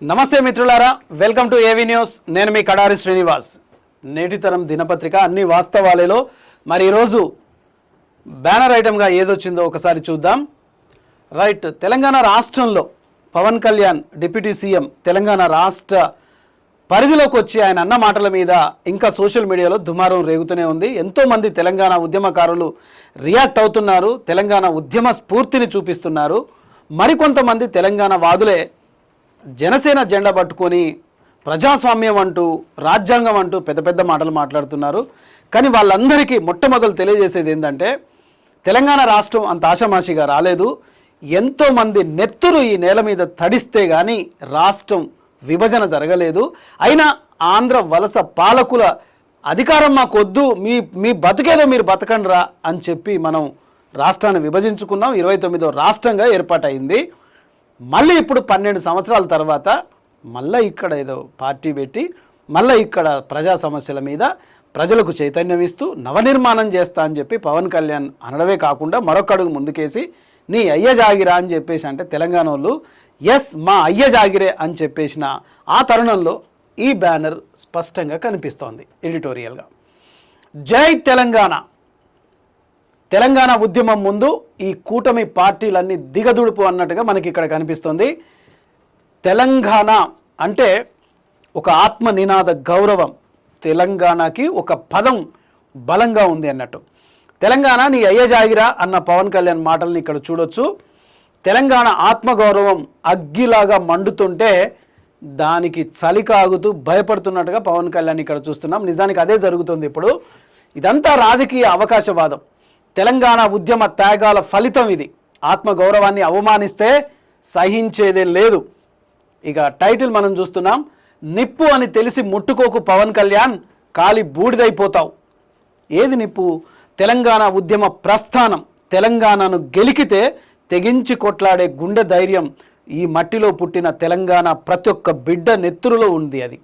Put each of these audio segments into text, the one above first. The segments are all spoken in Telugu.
నమస్తే మిత్రులారా, వెల్కమ్ టు ఏవీ న్యూస్. నేను మీ కడారి శ్రీనివాస్. నేటి తరం దినపత్రిక అన్ని వాస్తవాలలో మరి ఈరోజు బ్యానర్ ఐటమ్గా ఏదొచ్చిందో ఒకసారి చూద్దాం. రైట్, తెలంగాణ రాష్ట్రంలో పవన్ కళ్యాణ్ డిప్యూటీ సీఎం తెలంగాణ రాష్ట్ర పరిధిలోకి వచ్చి ఆయన అన్న మాటల మీద ఇంకా సోషల్ మీడియాలో దుమారం రేగుతూనే ఉంది. ఎంతోమంది తెలంగాణ ఉద్యమకారులు రియాక్ట్ అవుతున్నారు, తెలంగాణ ఉద్యమ స్ఫూర్తిని చూపిస్తున్నారు. మరికొంతమంది తెలంగాణ వాదులే జనసేన జెండా పట్టుకొని ప్రజాస్వామ్యం అంటూ రాజ్యాంగం అంటూ పెద్ద పెద్ద మాటలు మాట్లాడుతున్నారు. కానీ వాళ్ళందరికీ మొట్టమొదలు తెలియజేసేది ఏంటంటే తెలంగాణ రాష్ట్రం అంత ఆషామాషిగా రాలేదు. ఎంతోమంది నెత్తురు ఈ నేల మీద తడిస్తే కానీ రాష్ట్రం విభజన జరగలేదు. అయినా ఆంధ్ర వలస పాలకుల అధికారం మాకొద్దు, మీ బతుకేదో మీరు బతకండిరా అని చెప్పి మనం రాష్ట్రాన్ని విభజించుకున్నాం. 29వ రాష్ట్రంగా ఏర్పాటైంది. మళ్ళీ ఇప్పుడు 12 సంవత్సరాల తర్వాత మళ్ళీ ఇక్కడ ఏదో పార్టీ పెట్టి మళ్ళీ ఇక్కడ ప్రజా సమస్యల మీద ప్రజలకు చైతన్యం ఇస్తూ నవనిర్మాణం చేస్తా అని చెప్పి పవన్ కళ్యాణ్ అనడమే కాకుండా మరొక అడుగు ముందుకేసి నీ అయ్య జాగిరా అని చెప్పేసి అంటే తెలంగాణ వాళ్ళు ఎస్ మా అయ్య జాగిరే అని చెప్పేసిన ఆ తరుణంలో ఈ బ్యానర్ స్పష్టంగా కనిపిస్తోంది ఎడిటోరియల్గా. జై తెలంగాణ. తెలంగాణ ఉద్యమం ముందు ఈ కూటమి పార్టీలన్నీ దిగదుడుపు అన్నట్టుగా మనకి ఇక్కడ కనిపిస్తుంది. తెలంగాణ అంటే ఒక ఆత్మ నినాద గౌరవం, తెలంగాణకి ఒక పదం బలంగా ఉంది అన్నట్టు. తెలంగాణ నీ అయ్య జాగిరా అన్న పవన్ కళ్యాణ్ మాటల్ని ఇక్కడ చూడొచ్చు. తెలంగాణ ఆత్మగౌరవం అగ్గిలాగా మండుతుంటే దానికి చలి కాగుతూ భయపడుతున్నట్టుగా పవన్ కళ్యాణ్ ఇక్కడ చూస్తున్నాం. నిజానికి అదే జరుగుతుంది ఇప్పుడు. ఇదంతా రాజకీయ అవకాశవాదం. తెలంగాణ ఉద్యమ త్యాగాల ఫలితం ఇది. ఆత్మగౌరవాన్ని అవమానిస్తే సహించేదే లేదు. ఇక టైటిల్ మనం చూస్తున్నాం, నిప్పు అని తెలిసి ముట్టుకోకు పవన్ కళ్యాణ్, కాలి బూడిదైపోతావు. ఏది నిప్పు? తెలంగాణ ఉద్యమ ప్రస్థానం. తెలంగాణను గెలికితే తెగించి కొట్లాడే గుండె ధైర్యం ఈ మట్టిలో పుట్టిన తెలంగాణ ప్రతి ఒక్క బిడ్డ నెత్తురులో ఉంది అది.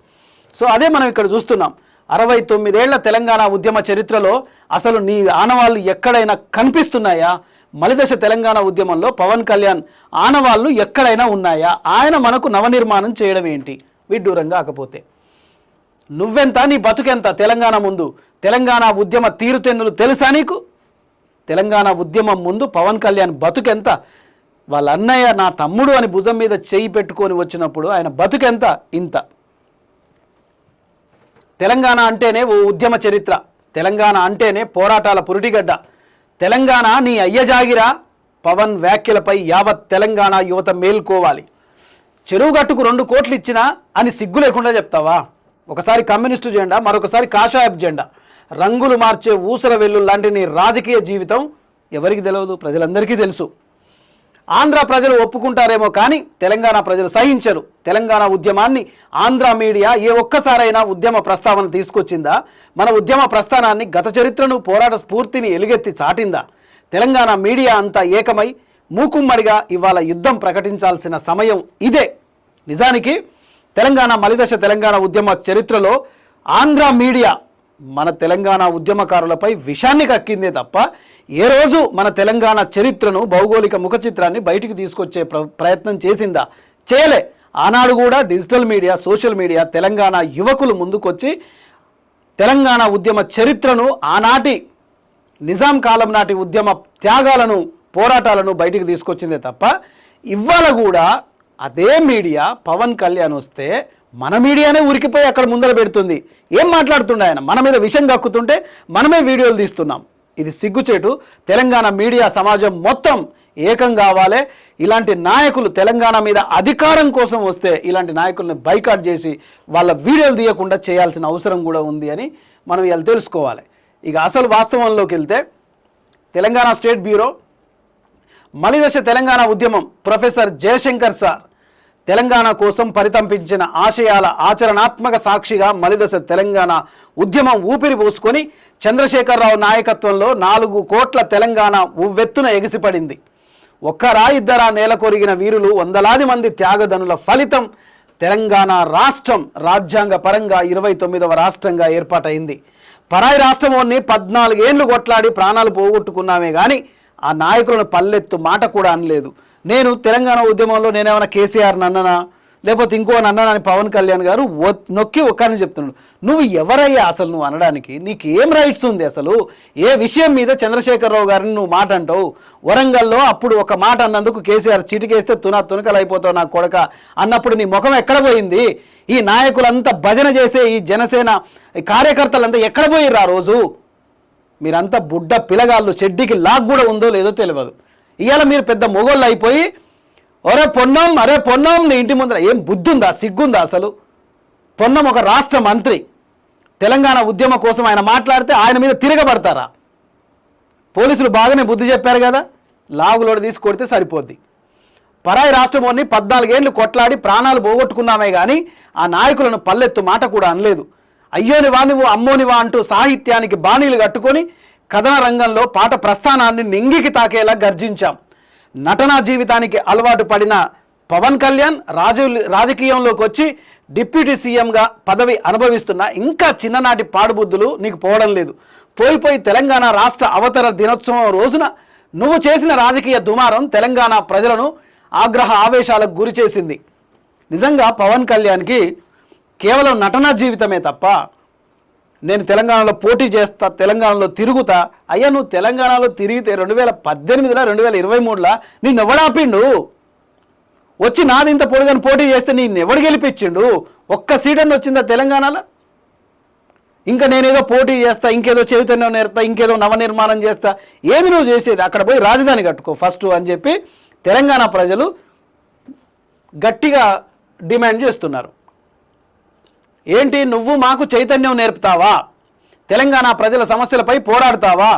సో అదే మనం ఇక్కడ చూస్తున్నాం. 69 ఏళ్ల తెలంగాణ ఉద్యమ చరిత్రలో అసలు నీ ఆనవాళ్ళు ఎక్కడైనా కనిపిస్తున్నాయా? మలిదశ తెలంగాణ ఉద్యమంలో పవన్ కళ్యాణ్ ఆనవాళ్ళు ఎక్కడైనా ఉన్నాయా? ఆయన మనకు నవనిర్మాణం చేయడం ఏంటి విడ్డూరంగా? కాకపోతే నువ్వెంత, నీ బతుకెంత తెలంగాణ ముందు? తెలంగాణ ఉద్యమ తీరుతెన్నులు తెలుసా నీకు? తెలంగాణ ఉద్యమం ముందు పవన్ కళ్యాణ్ బతుకెంత? వాళ్ళ అన్నయ్య నా తమ్ముడు అని భుజం మీద చేయి పెట్టుకొని వచ్చినప్పుడు ఆయన బతుకెంత? ఇంత. తెలంగాణ అంటేనే ఓ ఉద్యమ చరిత్ర, తెలంగాణ అంటేనే పోరాటాల పురిటిగడ్డ. తెలంగాణ నీ అయ్య జాగిరా. పవన్ వ్యాఖ్యలపై యావత్ తెలంగాణ యువత మేల్కోవాలి. చెరువుగట్టుకు 2 కోట్లు ఇచ్చినా అని సిగ్గు లేకుండా చెప్తావా? ఒకసారి కమ్యూనిస్టు జెండా, మరొకసారి కాషాయపు జెండా, రంగులు మార్చే ఊసర వెల్లు లాంటి నీ రాజకీయ జీవితం ఎవరికి తెలియదు? ప్రజలందరికీ తెలుసు. ఆంధ్ర ప్రజలు ఒప్పుకుంటారేమో కానీ తెలంగాణ ప్రజలు సహించరు. తెలంగాణ ఉద్యమాన్ని ఆంధ్ర మీడియా ఏ ఒక్కసారైనా ఉద్యమ ప్రస్తావన తీసుకొచ్చిందా? మన ఉద్యమ ప్రస్థానాన్ని, గత చరిత్రను, పోరాట స్ఫూర్తిని ఎలుగెత్తి చాటిందా? తెలంగాణ మీడియా అంతా ఏకమై మూకుమ్మడిగా ఇవాళ యుద్ధం ప్రకటించాల్సిన సమయం ఇదే. నిజానికి తెలంగాణ మలిదశ తెలంగాణ ఉద్యమ చరిత్రలో ఆంధ్ర మీడియా మన తెలంగాణ ఉద్యమకారులపై విషాన్ని కక్కిందే తప్ప ఏ రోజు మన తెలంగాణ చరిత్రను, భౌగోళిక ముఖ చిత్రాన్ని బయటికి తీసుకొచ్చే ప్రయత్నం చేసిందా? చేయలే. ఆనాడు కూడా digital media, social media Telangana యువకులు ముందుకొచ్చి తెలంగాణ ఉద్యమ చరిత్రను, ఆనాటి నిజాం కాలం నాటి ఉద్యమ త్యాగాలను, పోరాటాలను బయటికి తీసుకొచ్చిందే తప్ప ఇవాళ కూడా అదే మీడియా పవన్ కళ్యాణ్ వస్తే మన మీడియానే ఉరికిపోయి అక్కడ ముందర పెడుతుంది. ఏం మాట్లాడుతుండే ఆయన? మన మీద విషం కక్కుతుంటే మనమే వీడియోలు తీస్తున్నాం. ఇది సిగ్గుచేటు. తెలంగాణ మీడియా సమాజం మొత్తం ఏకం కావాలి. ఇలాంటి నాయకులు తెలంగాణ మీద అధికారం కోసం వస్తే ఇలాంటి నాయకుల్ని బైకాట్ చేసి వాళ్ళ వీడియోలు తీయకుండా చేయాల్సిన అవసరం కూడా ఉంది అని మనం ఇలా తెలుసుకోవాలి. ఇక అసలు వాస్తవంలోకి వెళ్తే తెలంగాణ స్టేట్ బ్యూరో మలిదశ తెలంగాణ ఉద్యమం ప్రొఫెసర్ జయశంకర్ సార్ తెలంగాణ కోసం పరితంపించిన ఆశయాల ఆచరణాత్మక సాక్షిగా మలిదశ తెలంగాణ ఉద్యమం ఊపిరి పోసుకొని చంద్రశేఖరరావు నాయకత్వంలో 4 కోట్ల తెలంగాణ ఉవ్వెత్తున ఎగిసిపడింది. ఒక్కరా ఇద్దరా నేల కొరిగిన వీరులు, వందలాది మంది త్యాగధనుల ఫలితం తెలంగాణ రాష్ట్రం రాజ్యాంగ పరంగా 29వ రాష్ట్రంగా ఏర్పాటైంది. పరాయి రాష్ట్రంలోని 14 ఏళ్లు కొట్లాడి ప్రాణాలు పోగొట్టుకున్నామే కానీ ఆ నాయకులను పల్లెత్తు మాట కూడా అనలేదు. నేను తెలంగాణ ఉద్యమంలో నేనేమైనా కేసీఆర్ నన్ననా, లేకపోతే ఇంకో అన్నానని పవన్ కళ్యాణ్ గారు నొక్కి ఒక్కని చెప్తున్నాడు. నువ్వు ఎవరయ్యా అసలు నువ్వు అనడానికి? నీకు ఏం రైట్స్ ఉంది అసలు? ఏ విషయం మీద చంద్రశేఖరరావు గారిని నువ్వు మాట అంటావు? వరంగల్లో అప్పుడు ఒక మాట అన్నందుకు కేసీఆర్ చిటికేస్తే తునకలు అయిపోతావు నా కొడక అన్నప్పుడు నీ ముఖం ఎక్కడ పోయింది? ఈ నాయకులంతా భజన చేసే ఈ జనసేన కార్యకర్తలంతా ఎక్కడ పోయిర్రు ఆ రోజు? మీరంతా బుడ్డ పిల్లగాళ్ళు, షెడ్డికి లాగ్ కూడా ఉందో లేదో తెలియదు. ఇవాళ మీరు పెద్ద మొగోళ్ళు అయిపోయి అరే పొన్నం నీ ఇంటి ముందర ఏం బుద్ధి ఉందా, సిగ్గుందా అసలు? పొన్నం ఒక రాష్ట్ర మంత్రి. తెలంగాణ ఉద్యమం కోసం ఆయన మాట్లాడితే ఆయన మీద తిరగబడతారా? పోలీసులు బాగానే బుద్ధి చెప్పారు కదా, లాగులోడు తీసి కొడితే సరిపోద్ది. పరాయి రాష్ట్రంలోని 14 ఏళ్ళు కొట్లాడి ప్రాణాలు పోగొట్టుకున్నామే కానీ ఆ నాయకులను పల్లెత్తు మాట కూడా అనలేదు. అయ్యోనివా నువ్వు అమ్మోనివా అంటూ సాహిత్యానికి బాణీలు కట్టుకొని కథన రంగంలో పాట ప్రస్థానాన్ని నింగికి తాకేలా గర్జించాం. నటనా జీవితానికి అలవాటు పడిన పవన్ కళ్యాణ్ రాజకీయంలోకి వచ్చి డిప్యూటీ సీఎంగా పదవి అనుభవిస్తున్న ఇంకా చిన్ననాటి పాడుబుద్ధులు నీకు పోవడం లేదు. పోయి తెలంగాణ రాష్ట్ర అవతరణ దినోత్సవం రోజున నువ్వు చేసిన రాజకీయ దుమారం తెలంగాణ ప్రజలను ఆగ్రహ ఆవేశాలకు గురి చేసింది. నిజంగా పవన్ కళ్యాణ్కి కేవలం నటనా జీవితమే తప్ప నేను తెలంగాణలో పోటీ చేస్తా, తెలంగాణలో తిరుగుతా. అయ్యా నువ్వు తెలంగాణలో తిరిగితే 2018లో 2023లో నిన్నెవడాపిండు? వచ్చి నాది ఇంత పొడుగని పోటీ చేస్తే నిన్నెవడు గెలిపించిండు? ఒక్క సీటని వచ్చిందా తెలంగాణలో? ఇంకా నేనేదో పోటీ చేస్తా, ఇంకేదో చైతన్యం నేర్తా, ఇంకేదో నవనిర్మాణం చేస్తా. ఏది నువ్వు చేసేది? అక్కడ పోయి రాజధాని కట్టుకో ఫస్ట్ అని చెప్పి తెలంగాణ ప్రజలు గట్టిగా డిమాండ్ చేస్తున్నారు. ఏంటి నువ్వు మాకు చైతన్యం నేర్పుతావా? తెలంగాణ ప్రజల సమస్యలపై పోరాడతావా?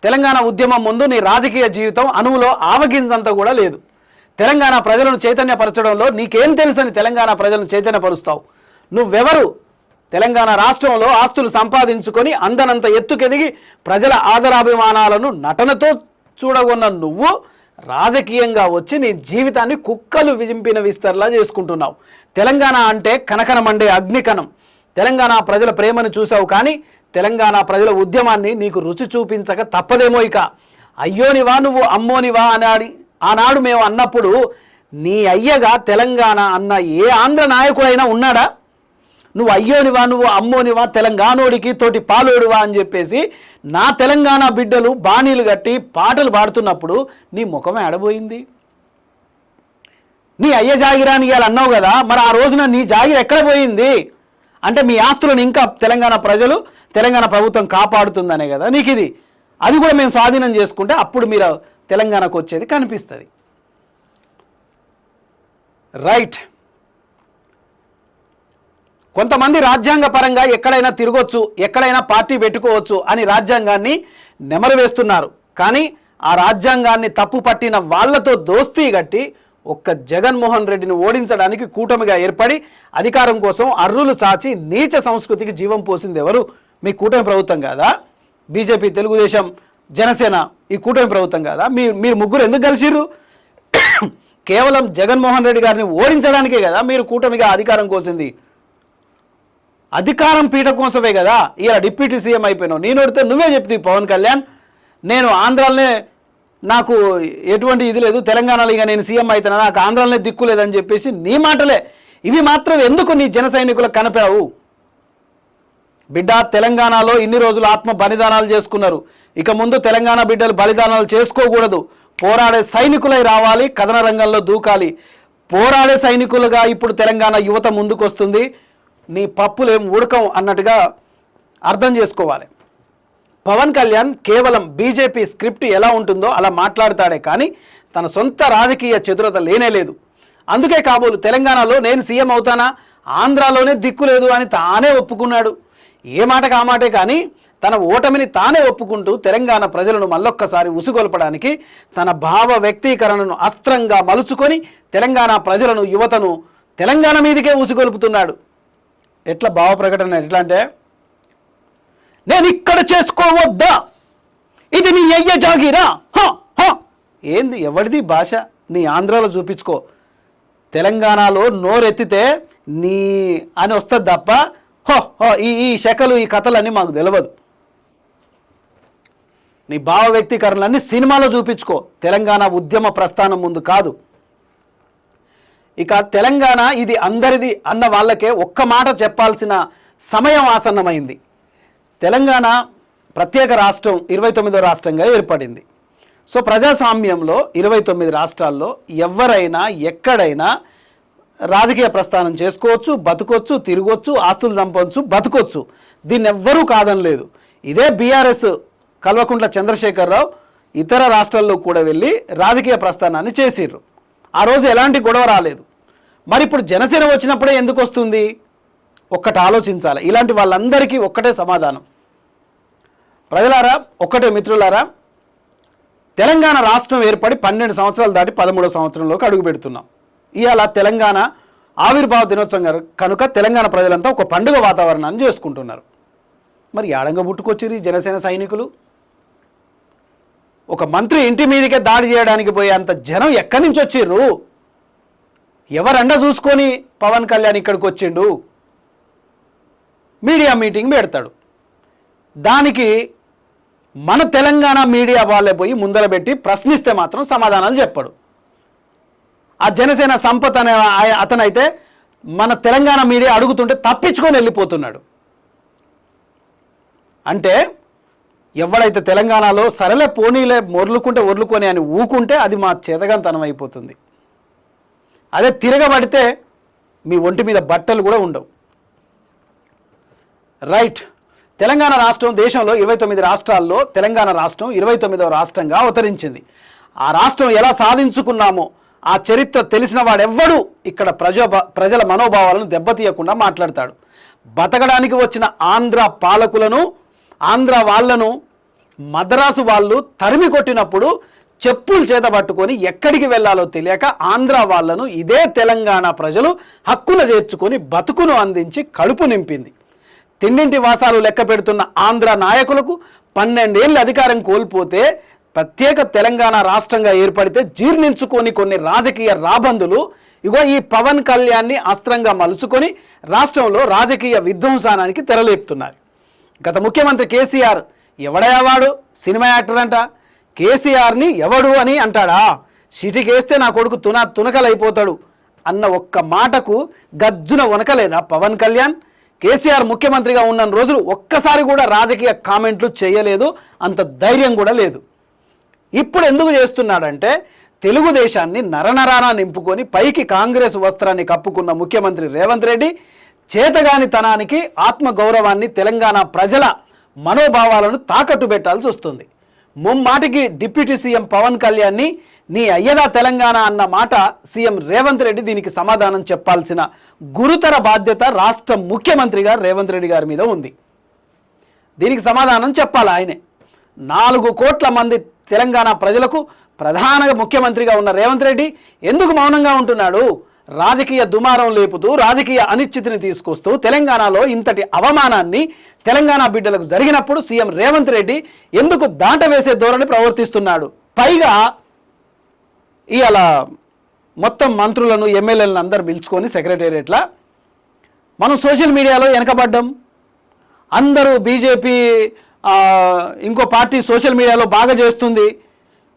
తెలంగాణ ఉద్యమం ముందు నీ రాజకీయ జీవితం అణువులో ఆవగింజంత కూడా లేదు. తెలంగాణ ప్రజలను చైతన్యపరచడంలో నీకేం తెలుసని తెలంగాణ ప్రజలను చైతన్యపరుస్తావు? నువ్వెవరు? తెలంగాణ రాష్ట్రంలో ఆస్తులు సంపాదించుకొని అందనంత ఎత్తుకెదిగి ప్రజల ఆదరాభిమానాలను నటనతో చూడగొన్న నువ్వు రాజకీయంగా వచ్చి నీ జీవితాన్ని కుక్కలు విజింపిన విస్తరలా చేసుకుంటున్నావు. తెలంగాణ అంటే కనకనమండే అగ్నికణం. తెలంగాణ ప్రజల ప్రేమను చూసావు కానీ తెలంగాణ ప్రజల ఉద్యమాన్ని నీకు రుచి చూపించక తప్పదేమో. ఇక అయ్యోనివా నువ్వు అమ్మోనివా అని ఆనాడు మేము అన్నప్పుడు నీ అయ్యగా తెలంగాణ అన్న ఏ ఆంధ్ర నాయకుడైనా ఉన్నాడా? నువ్వు అయ్యోనివా నువ్వు అమ్మోనివా తెలంగాణోడికి తోటి పాలోడివా అని చెప్పేసి నా తెలంగాణ బిడ్డలు బాణీలు కట్టి పాటలు పాడుతున్నప్పుడు నీ ముఖమే ఆడబోయింది. నీ అయ్య జాగిరాని ఇవాళ అన్నావు కదా, మరి ఆ రోజున నీ జాగిర ఎక్కడ పోయింది? అంటే మీ ఆస్తులను ఇంకా తెలంగాణ ప్రజలు తెలంగాణ ప్రభుత్వం కాపాడుతుందనే కదా నీకు ఇది. అది కూడా మేము స్వాధీనం చేసుకుంటే అప్పుడు మీరు తెలంగాణకు వచ్చేది కనిపిస్తుంది. రైట్. కొంతమంది రాజ్యాంగ పరంగా ఎక్కడైనా తిరగొచ్చు, ఎక్కడైనా పార్టీ పెట్టుకోవచ్చు అని రాజ్యాంగాన్ని నెమరు వేస్తున్నారు. కానీ ఆ రాజ్యాంగాన్ని తప్పు పట్టిన వాళ్లతో దోస్తీ గట్టి ఒక్క జగన్మోహన్ రెడ్డిని ఓడించడానికి కూటమిగా ఏర్పడి అధికారం కోసం అర్రులు చాచి నీచ సంస్కృతికి జీవం పోసింది ఎవరు? మీ కూటమి ప్రభుత్వం కాదా? బీజేపీ, తెలుగుదేశం, జనసేన ఈ కూటమి ప్రభుత్వం కాదా? మీరు ముగ్గురు ఎందుకు కలిసిర్రు? కేవలం జగన్మోహన్ రెడ్డి గారిని ఓడించడానికే కదా మీరు కూటమిగా అధికారం కోసింది. అధికారం పీట కోసమే కదా ఇలా డిప్యూటీ సీఎం అయిపోయినావు. నేను అడిగితే నువ్వే చెప్తావు పవన్ కళ్యాణ్, నేను ఆంధ్రాలోనే నాకు ఎటువంటి ఇది లేదు, తెలంగాణలో ఇక నేను సీఎం అవుతున్నా, నాకు ఆంధ్రాలోనే దిక్కు లేదని చెప్పేసి నీ మాటలే ఇవి మాత్రం ఎందుకు నీ జన సైనికులకు కనపావు? బిడ్డ, తెలంగాణలో ఇన్ని రోజులు ఆత్మ బలిదానాలు చేసుకున్నారు. ఇక ముందు తెలంగాణ బిడ్డలు బలిదానాలు చేసుకోకూడదు. పోరాడే సైనికులై రావాలి, కథన రంగంలో దూకాలి. పోరాడే సైనికులుగా ఇప్పుడు తెలంగాణ యువత ముందుకు వస్తుంది. నీ పప్పులేం ఉడకం అన్నట్టుగా అర్థం చేసుకోవాలి. పవన్ కళ్యాణ్ కేవలం బీజేపీ స్క్రిప్ట్ ఎలా ఉంటుందో అలా మాట్లాడతాడే కానీ తన సొంత రాజకీయ చతురత లేనే లేదు. అందుకే కాబోలు తెలంగాణలో నేను సీఎం అవుతానా, ఆంధ్రాలోనే దిక్కు లేదు అని తానే ఒప్పుకున్నాడు. ఏ మాటకు ఆ మాటే కానీ తన ఓటమిని తానే ఒప్పుకుంటూ తెలంగాణ ప్రజలను మళ్ళొక్కసారి ఉసుగొల్పడానికి తన భావ వ్యక్తీకరణను అస్త్రంగా మలుచుకొని తెలంగాణ ప్రజలను, యువతను తెలంగాణ మీదకే ఉసుగొల్పుతున్నాడు. ఎట్లా భావ ప్రకటన? ఎట్లా అంటే, నేను ఇక్కడ చేసుకోవద్దా, ఇది నీ అయ్య జాగిరా. ఏంది ఎవరిది భాష? నీ ఆంధ్రాలో చూపించుకో. తెలంగాణలో నోరెత్తితే నీ అని వస్తుంది తప్ప ఈ శకలు ఈ కథలన్నీ మాకు తెలియదు. నీ భావ వ్యక్తీకరణలన్నీ సినిమాలో చూపించుకో, తెలంగాణ ఉద్యమ ప్రస్థానం ముందు కాదు. ఇక తెలంగాణ ఇది అందరిది అన్న వాళ్ళకే ఒక్క మాట చెప్పాల్సిన సమయం ఆసన్నమైంది. తెలంగాణ ప్రత్యేక రాష్ట్రం 29వ రాష్ట్రంగా ఏర్పడింది. సో ప్రజాస్వామ్యంలో 29 రాష్ట్రాల్లో ఎవరైనా ఎక్కడైనా రాజకీయ ప్రస్థానం చేసుకోవచ్చు, బతకొచ్చు, తిరగొచ్చు, ఆస్తులు సంపవచ్చు, బతకొచ్చు. దీన్ని ఎవ్వరూ కాదనలేదు. ఇదే బీఆర్ఎస్ కల్వకుంట్ల చంద్రశేఖరరావు ఇతర రాష్ట్రాల్లో కూడా వెళ్ళి రాజకీయ ప్రస్థానాన్ని చేసిర్రు. ఆ రోజు ఎలాంటి గొడవ రాలేదు. మరి ఇప్పుడు జనసేన వచ్చినప్పుడే ఎందుకు వస్తుంది? ఒక్కటి ఆలోచించాలి. ఇలాంటి వాళ్ళందరికీ ఒక్కటే సమాధానం. ప్రజలారా, ఒక్కటే మిత్రులారా, తెలంగాణ రాష్ట్రం ఏర్పడి 12 సంవత్సరాలు దాటి 13వ సంవత్సరంలోకి అడుగు పెడుతున్నాం. ఇవాళ తెలంగాణ ఆవిర్భావ దినోత్సవం కనుక తెలంగాణ ప్రజలంతా ఒక పండుగ వాతావరణాన్ని చేసుకుంటున్నారు. మరి యాడంగా పుట్టుకొచ్చిరి జనసేన సైనికులు. ఒక మంత్రి ఇంటి మీదకే దాడి చేయడానికి పోయేంత జనం ఎక్కడి నుంచి వచ్చిర్రు? ఎవరండ చూసుకొని పవన్ కళ్యాణ్ ఇక్కడికి వచ్చిండు? మీడియా మీటింగ్ పెడతాడు. దానికి మన తెలంగాణ మీడియా వాళ్ళే పోయి ముందర పెట్టి ప్రశ్నిస్తే మాత్రం సమాధానాలు చెప్పాడు. ఆ జనసేన సంపత్ అనే అతనైతే మన తెలంగాణ మీడియా అడుగుతుంటే తప్పించుకొని వెళ్ళిపోతున్నాడు. అంటే ఎవడైతే తెలంగాణలో సరలే పోనీలే మొర్లుకుంటే ఒర్లుకొని అని ఊకుంటే అది మా చేతగాంతనం అయిపోతుంది. అదే తిరగబడితే మీ ఒంటి మీద బట్టలు కూడా ఉండవు. రైట్. తెలంగాణ రాష్ట్రం దేశంలో 29 రాష్ట్రాల్లో తెలంగాణ రాష్ట్రం 29వ రాష్ట్రంగా అవతరించింది. ఆ రాష్ట్రం ఎలా సాధించుకున్నామో ఆ చరిత్ర తెలిసిన వాడెవ్వడూ ఇక్కడ ప్రజల మనోభావాలను దెబ్బతీయకుండా మాట్లాడతాడు. బతకడానికి వచ్చిన ఆంధ్ర పాలకులను, ఆంధ్ర వాళ్లను మద్రాసు వాళ్ళు తరిమి కొట్టినప్పుడు చెప్పులు చేత పట్టుకొని ఎక్కడికి వెళ్ళాలో తెలియక ఆంధ్ర వాళ్లను ఇదే తెలంగాణ ప్రజలు హక్కున చేర్చుకొని బతుకును అందించి కడుపు నింపింది. తిన్నింటి వాసాలు లెక్క పెడుతున్న ఆంధ్ర నాయకులకు 12 ఏళ్ళు అధికారం కోల్పోతే ప్రత్యేక తెలంగాణ రాష్ట్రంగా ఏర్పడితే జీర్ణించుకొని కొన్ని రాజకీయ రాబందులు ఇగో ఈ పవన్ కళ్యాణ్ని అస్త్రంగా మలుచుకొని రాష్ట్రంలో రాజకీయ విధ్వంసానానికి తెరలేపుతున్నారు. గత ముఖ్యమంత్రి కేసీఆర్ ఎవడయ్యావాడు? సినిమా యాక్టర్ అంట. కేసీఆర్ని ఎవడు అని అంటాడా? సిటీకేస్తే నా కొడుకు తునకలైపోతాడు అన్న ఒక్క మాటకు గజ్జున వనకలేదా పవన్ కళ్యాణ్? కేసీఆర్ ముఖ్యమంత్రిగా ఉన్న రోజులు ఒక్కసారి కూడా రాజకీయ కామెంట్లు చేయలేదు, అంత ధైర్యం కూడా లేదు. ఇప్పుడు ఎందుకు చేస్తున్నాడంటే తెలుగుదేశాన్ని నరనరానా నింపుకొని పైకి కాంగ్రెస్ వస్త్రాన్ని కప్పుకున్న ముఖ్యమంత్రి రేవంత్ రెడ్డి చేతగానితనానికి ఆత్మగౌరవాన్ని తెలంగాణ ప్రజల మనోభావాలను తాకట్టు పెట్టాల్సి వస్తుంది. ముమ్మాటికి డిప్యూటీ సీఎం పవన్ కళ్యాణ్ని నీ అయ్యదా తెలంగాణ అన్న మాట సీఎం రేవంత్ రెడ్డి దీనికి సమాధానం చెప్పాల్సిన గురుతర బాధ్యత రాష్ట్ర ముఖ్యమంత్రిగా రేవంత్ రెడ్డి గారి మీద ఉంది. దీనికి సమాధానం చెప్పాలి ఆయనే. 4 కోట్ల మంది తెలంగాణ ప్రజలకు ప్రధాన ముఖ్యమంత్రిగా ఉన్న రేవంత్ రెడ్డి ఎందుకు మౌనంగా ఉంటున్నాడు? రాజకీయ దుమారం లేపుతూ రాజకీయ అనిశ్చితిని తీసుకొస్తూ తెలంగాణలో ఇంతటి అవమానాన్ని తెలంగాణ బిడ్డలకు జరిగినప్పుడు సీఎం రేవంత్ రెడ్డి ఎందుకు దాటవేసే ధోరణి ప్రవర్తిస్తున్నాడు? పైగా ఇవాళ మొత్తం మంత్రులను ఎమ్మెల్యేలను అందరు పిలుచుకొని సెక్రటేరియట్లా మనం సోషల్ మీడియాలో వెనకబడ్డాం. అందరూ బీజేపీ ఇంకో పార్టీ సోషల్ మీడియాలో బాగా చేస్తుంది,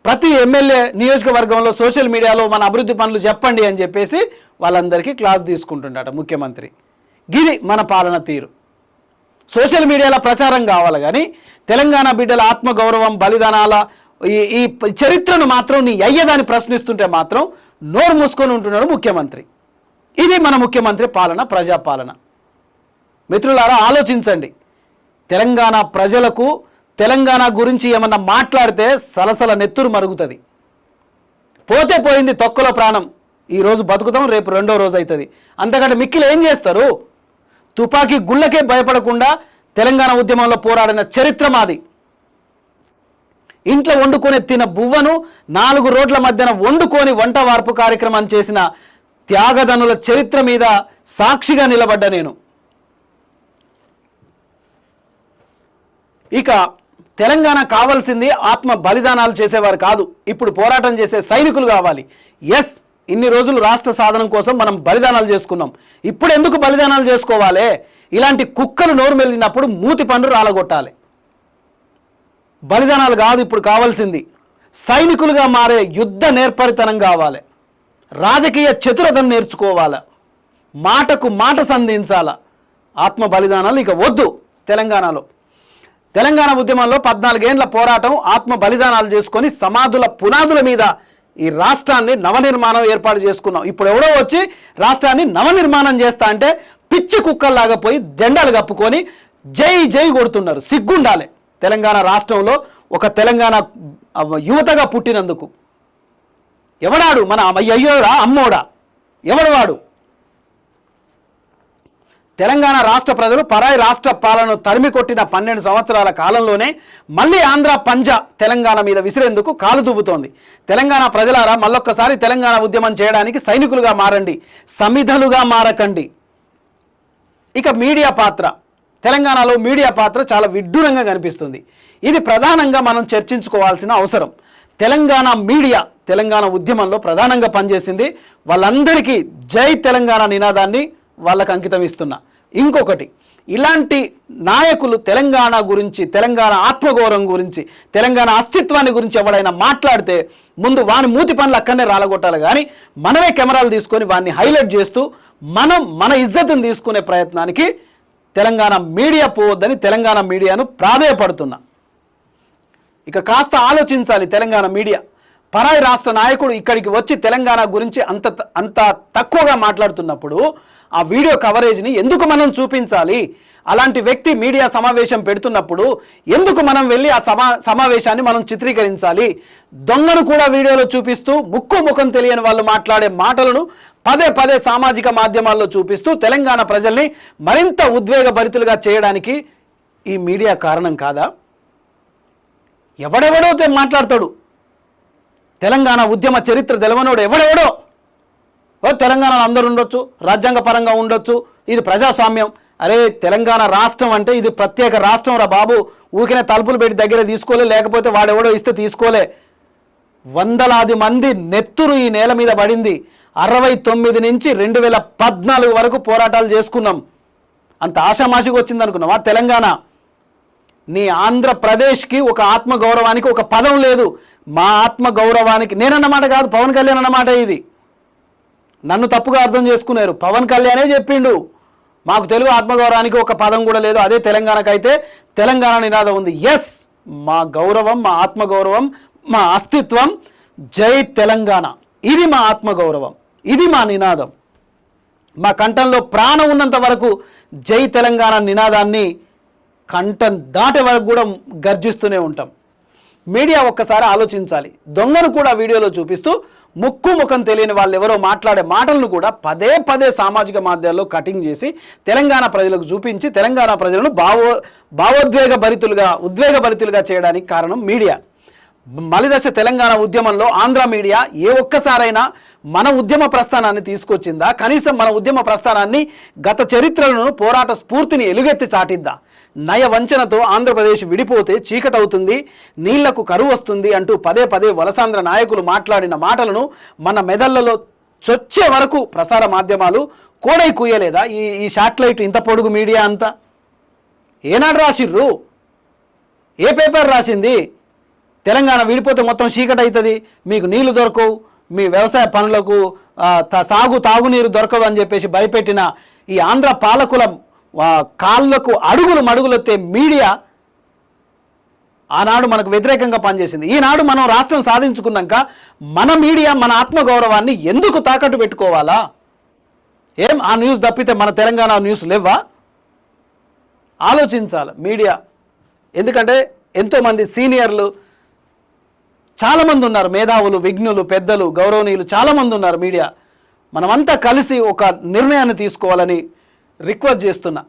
ప్రతి ఎమ్మెల్యే నియోజకవర్గంలో సోషల్ మీడియాలో మన అభివృద్ధి పనులు చెప్పండి అని చెప్పేసి వాళ్ళందరికీ క్లాస్ తీసుకుంటుండట ముఖ్యమంత్రి. గిది మన పాలన తీరు. సోషల్ మీడియాలో ప్రచారం కావాలి కానీ తెలంగాణ బిడ్డల ఆత్మగౌరవం, బలిదానాల ఈ చరిత్రను మాత్రం నీ అయ్యదాన్ని ప్రశ్నిస్తుంటే మాత్రం నోరు మూసుకొని ఉంటున్నాడు ముఖ్యమంత్రి. ఇది మన ముఖ్యమంత్రి పాలన, ప్రజాపాలన. మిత్రులారా ఆలోచించండి. తెలంగాణ ప్రజలకు తెలంగాణ గురించి ఏమన్నా మాట్లాడితే సలసల నెత్తురు మరుగుతుంది. పోతే పోయింది తొక్కలో ప్రాణం. ఈరోజు బతుకుతాం, రేపు రెండో రోజు అవుతుంది. అంతకంటే మిక్కిలు ఏం చేస్తారు? తుపాకీ గుళ్ళకే భయపడకుండా తెలంగాణ ఉద్యమంలో పోరాడిన చరిత్ర మాది. ఇంట్లో వండుకొని తిన బువ్వను 4 రోడ్ల మధ్యన వండుకొని వంట వార్పు కార్యక్రమం చేసిన త్యాగదనుల చరిత్ర మీద సాక్షిగా నిలబడ్డ నేను. ఇక తెలంగాణ కావాల్సింది ఆత్మ బలిదానాలు చేసేవారు కాదు, ఇప్పుడు పోరాటం చేసే సైనికులు కావాలి. ఎస్, ఇన్ని రోజులు రాష్ట్ర సాధనం కోసం మనం బలిదానాలు చేసుకున్నాం. ఇప్పుడు ఎందుకు బలిదానాలు చేసుకోవాలి? ఇలాంటి కుక్కలు నోరు మెలినప్పుడు మూతి పండు రాలగొట్టాలి. బలిదానాలు కాదు ఇప్పుడు కావాల్సింది, సైనికులుగా మారే యుద్ధ నేర్పరితనం కావాలి. రాజకీయ చతురతను నేర్చుకోవాలా, మాటకు మాట సంధించాలా. ఆత్మ బలిదానాలు ఇక వద్దు. తెలంగాణ ఉద్యమంలో 14 ఏళ్ల పోరాటం, ఆత్మ బలిదానాలు చేసుకొని సమాధుల పునాదుల మీద ఈ రాష్ట్రాన్ని నవనిర్మాణం ఏర్పాటు చేసుకున్నాం. ఇప్పుడు ఎవడో వచ్చి రాష్ట్రాన్ని నవనిర్మాణం చేస్తా అంటే పిచ్చి కుక్కల్లాగా పోయి జెండాలు కప్పుకొని జై జై కొడుతున్నారు. సిగ్గుండాలి. తెలంగాణ రాష్ట్రంలో ఒక తెలంగాణ యువతగా పుట్టినందుకు. ఎవడాడు? మన అయ్యోడా అమ్మోడా? ఎవడు వాడు? తెలంగాణ రాష్ట్ర ప్రజలు పరాయి రాష్ట్ర పాలనను తరిమి కొట్టిన 12 సంవత్సరాల కాలంలోనే మళ్ళీ ఆంధ్ర పంజా తెలంగాణ మీద విసిరేందుకు కాలు దువ్వుతోంది. తెలంగాణ ప్రజలారా, మళ్ళొక్కసారి తెలంగాణ ఉద్యమం చేయడానికి సైనికులుగా మారండి, సమిధలుగా మారకండి. ఇక మీడియా పాత్ర, తెలంగాణలో మీడియా పాత్ర చాలా విడ్డూరంగా కనిపిస్తుంది. ఇది ప్రధానంగా మనం చర్చించుకోవాల్సిన అవసరం. తెలంగాణ మీడియా తెలంగాణ ఉద్యమంలో ప్రధానంగా పనిచేసింది. వాళ్ళందరికీ జై తెలంగాణ నినాదాన్ని వాళ్ళకు అంకితం ఇస్తున్నా. ఇంకొకటి, ఇలాంటి నాయకులు తెలంగాణ గురించి, తెలంగాణ ఆత్మగౌరవం గురించి, తెలంగాణ అస్తిత్వాన్ని గురించి ఎవడైనా మాట్లాడితే ముందు వాని మూతి పనులు అక్కడనే రాలగొట్టాలి. కానీ మనమే కెమెరాలు తీసుకొని వాడిని హైలైట్ చేస్తూ మన ఇజ్జతుని తీసుకునే ప్రయత్నానికి తెలంగాణ మీడియా పోవద్దని తెలంగాణ మీడియాను ప్రాధేయపడుతున్నా. ఇక కాస్త ఆలోచించాలి తెలంగాణ మీడియా. పరాయి రాష్ట్ర నాయకుడు ఇక్కడికి వచ్చి తెలంగాణ గురించి అంత తక్కువగా మాట్లాడుతున్నప్పుడు ఆ వీడియో కవరేజ్ని ఎందుకు మనం చూపించాలి? అలాంటి వ్యక్తి మీడియా సమావేశం పెడుతున్నప్పుడు ఎందుకు మనం వెళ్ళి ఆ సమావేశాన్ని మనం చిత్రీకరించాలి? దొంగను కూడా వీడియోలో చూపిస్తూ ముఖం తెలియని వాళ్ళు మాట్లాడే మాటలను పదే సామాజిక మాధ్యమాల్లో చూపిస్తూ తెలంగాణ ప్రజల్ని మరింత ఉద్వేగభరితులుగా చేయడానికి ఈ మీడియా కారణం కాదా? ఎవడెవడో మాట్లాడతాడు. తెలంగాణ ఉద్యమ చరిత్ర తెలవనోడు ఎవడెవడో, తెలంగాణలో అందరూ ఉండొచ్చు, రాజ్యాంగ పరంగా ఉండొచ్చు, ఇది ప్రజాస్వామ్యం. అరే, తెలంగాణ రాష్ట్రం అంటే ఇది ప్రత్యేక రాష్ట్రం రా బాబు. ఊకినే తలుపులు పెట్టి దగ్గర తీసుకోలే, లేకపోతే వాడెవడో ఇస్తే తీసుకోలే. వందలాది మంది నెత్తురు ఈ నేల మీద పడింది. 69 నుంచి 2014 వరకు పోరాటాలు చేసుకున్నాం. అంత ఆషామాషిగా వచ్చింది అనుకున్నావా తెలంగాణ? నీ ఆంధ్రప్రదేశ్కి ఒక ఆత్మగౌరవానికి ఒక పదం లేదు. మా ఆత్మగౌరవానికి, నేనన్నమాట కాదు, పవన్ కళ్యాణ్ అన్నమాట ఇది. నన్ను తప్పుగా అర్థం చేసుకున్నారు. పవన్ కళ్యాణే చెప్పిండు మాకు తెలుగు ఆత్మగౌరవానికి ఒక పదం కూడా లేదు. అదే తెలంగాణకైతే తెలంగాణ నినాదం ఉంది. ఎస్, మా గౌరవం, మా ఆత్మగౌరవం, మా అస్తిత్వం జై తెలంగాణ. ఇది మా ఆత్మగౌరవం, ఇది మా నినాదం. మా కంఠంలో ప్రాణం ఉన్నంత వరకు జై తెలంగాణ నినాదాన్ని కంఠం దాటే వరకు కూడా గర్జిస్తూనే ఉంటాం. మీడియా ఒక్కసారి ఆలోచించాలి. దొంగను కూడా వీడియోలో చూపిస్తూ ముఖం తెలియని వాళ్ళు ఎవరో మాట్లాడే మాటలను కూడా పదే సామాజిక మాధ్యమాల్లో కటింగ్ చేసి తెలంగాణ ప్రజలకు చూపించి తెలంగాణ ప్రజలను ఉద్వేగభరితులుగా చేయడానికి కారణం మీడియా. మలిదశ తెలంగాణ ఉద్యమంలో ఆంధ్ర మీడియా ఏ ఒక్కసారైనా మన ఉద్యమ ప్రస్థానాన్ని తీసుకొచ్చిందా? కనీసం మన ఉద్యమ ప్రస్థానాన్ని, గత చరిత్రలను, పోరాట స్ఫూర్తిని ఎలుగెత్తి చాటిద్దా? నయ వంచనతో ఆంధ్రప్రదేశ్ విడిపోతే చీకటవుతుంది, నీళ్లకు కరువు వస్తుంది అంటూ పదే వలసాంధ్ర నాయకులు మాట్లాడిన మాటలను మన మెదళ్లలో చొచ్చే వరకు ప్రసార మాధ్యమాలు కోడై కూయలేదా? ఈ శాటిలైట్ ఇంత పొడుగు మీడియా అంతా ఏనాడు రాసిర్రు? ఏ పేపర్ రాసింది? తెలంగాణ విడిపోతే మొత్తం చీకటి అవుతుంది, మీకు నీళ్లు దొరకవు, మీ వ్యవసాయ పనులకు తాగునీరు దొరకవు అని చెప్పేసి భయపెట్టిన ఈ ఆంధ్ర పాలకుల కాళ్ళకు మడుగులెత్తే మీడియా ఆనాడు మనకు వ్యతిరేకంగా పనిచేసింది. ఈనాడు మనం రాష్ట్రం సాధించుకున్నాక మన మీడియా మన ఆత్మగౌరవాన్ని ఎందుకు తాకట్టు పెట్టుకోవాలా? ఏం ఆ న్యూస్ తప్పితే మన తెలంగాణ న్యూస్ లేవా? ఆలోచించాలి మీడియా. ఎందుకంటే ఎంతోమంది సీనియర్లు చాలామంది ఉన్నారు, మేధావులు, విజ్ఞులు, పెద్దలు, గౌరవనీయులు చాలామంది ఉన్నారు మీడియా. మనమంతా కలిసి ఒక నిర్ణయాన్ని తీసుకోవాలని రిక్వెస్ట్ చేస్తున్నా.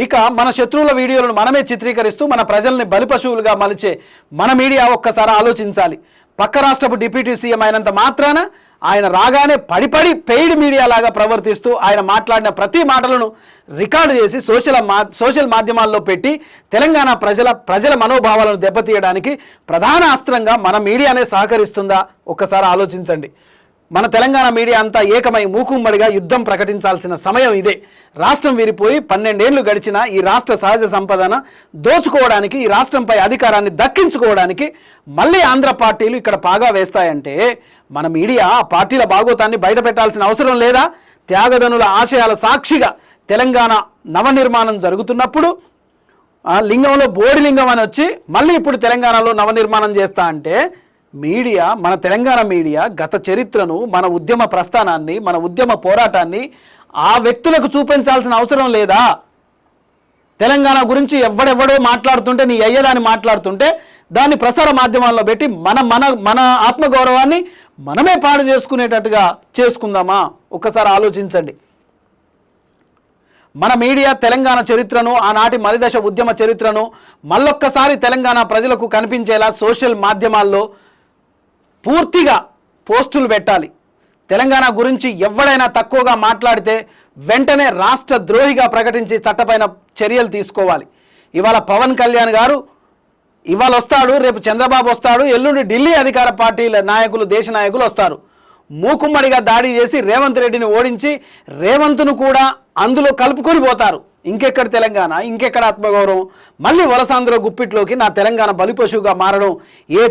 ఇక మన శత్రువుల వీడియోలను మనమే చిత్రీకరిస్తూ మన ప్రజల్ని బలిపశువులుగా మలిచే మన మీడియా ఒక్కసారి ఆలోచించాలి. పక్క రాష్ట్రపు డిప్యూటీ సీఎం అయినంత మాత్రాన ఆయన రాగానే పడి పెయిడ్ మీడియా లాగా ప్రవర్తిస్తూ ఆయన మాట్లాడిన ప్రతి మాటలను రికార్డు చేసి సోషల్ మాధ్యమాల్లో పెట్టి తెలంగాణ ప్రజల మనోభావాలను దెబ్బతీయడానికి ప్రధాన అస్త్రంగా మన మీడియానే సహకరిస్తుందా? ఒక్కసారి ఆలోచించండి. మన తెలంగాణ మీడియా అంతా ఏకమై మూకుమ్మడిగా యుద్ధం ప్రకటించాల్సిన సమయం ఇదే. రాష్ట్రం విరిపోయి 12 ఏళ్లు గడిచినా ఈ రాష్ట్ర సహజ సంపదన దోచుకోవడానికి, ఈ రాష్ట్రంపై అధికారాన్ని దక్కించుకోవడానికి మళ్ళీ ఆంధ్ర పార్టీలు ఇక్కడ పాగా వేస్తాయంటే మన మీడియా ఆ పార్టీల బాగోతాన్ని బయట పెట్టాల్సిన అవసరం లేదా? త్యాగదనుల ఆశయాల సాక్షిగా తెలంగాణ నవనిర్మాణం జరుగుతున్నప్పుడు లింగంలో బోడిలింగం అని వచ్చి మళ్ళీ ఇప్పుడు తెలంగాణలో నవనిర్మాణం చేస్తా అంటే మీడియా, మన తెలంగాణ మీడియా గత చరిత్రను, మన ఉద్యమ ప్రస్థానాన్ని, మన ఉద్యమ పోరాటాన్ని ఆ వ్యక్తులకు చూపించాల్సిన అవసరం లేదా? తెలంగాణ గురించి ఎవడెవడో మాట్లాడుతుంటే, నీ అయ్యదాన్ని మాట్లాడుతుంటే దాన్ని ప్రసార మాధ్యమాల్లో పెట్టి మన మన మన ఆత్మగౌరవాన్ని మనమే పాడు చేసుకునేటట్టుగా చేసుకుందామా? ఒక్కసారి ఆలోచించండి. మన మీడియా తెలంగాణ చరిత్రను, ఆనాటి మలిదశ ఉద్యమ చరిత్రను మళ్ళొక్కసారి తెలంగాణ ప్రజలకు కనిపించేలా సోషల్ మాధ్యమాల్లో పూర్తిగా పోస్టులు పెట్టాలి. తెలంగాణ గురించి ఎవడైనా తక్కువగా మాట్లాడితే వెంటనే రాష్ట్ర ద్రోహిగా ప్రకటించి చట్టపైన చర్యలు తీసుకోవాలి. ఇవాళ పవన్ కళ్యాణ్ గారు ఇవాళ వస్తాడు, రేపు చంద్రబాబు వస్తాడు, ఎల్లుండి ఢిల్లీ అధికార పార్టీల నాయకులు, దేశ నాయకులు వస్తారు. మూకుమ్మడిగా దాడి చేసి రేవంత్ రెడ్డిని ఓడించి రేవంత్ను కూడా అందులో కలుపుకొని పోతారు. ఇంకెక్కడ తెలంగాణ, ఇంకెక్కడ ఆత్మగౌరవం? మళ్ళీ వలసాంధ్ర గుప్పిట్లోకి నా తెలంగాణ బలిపశువుగా మారడం ఏ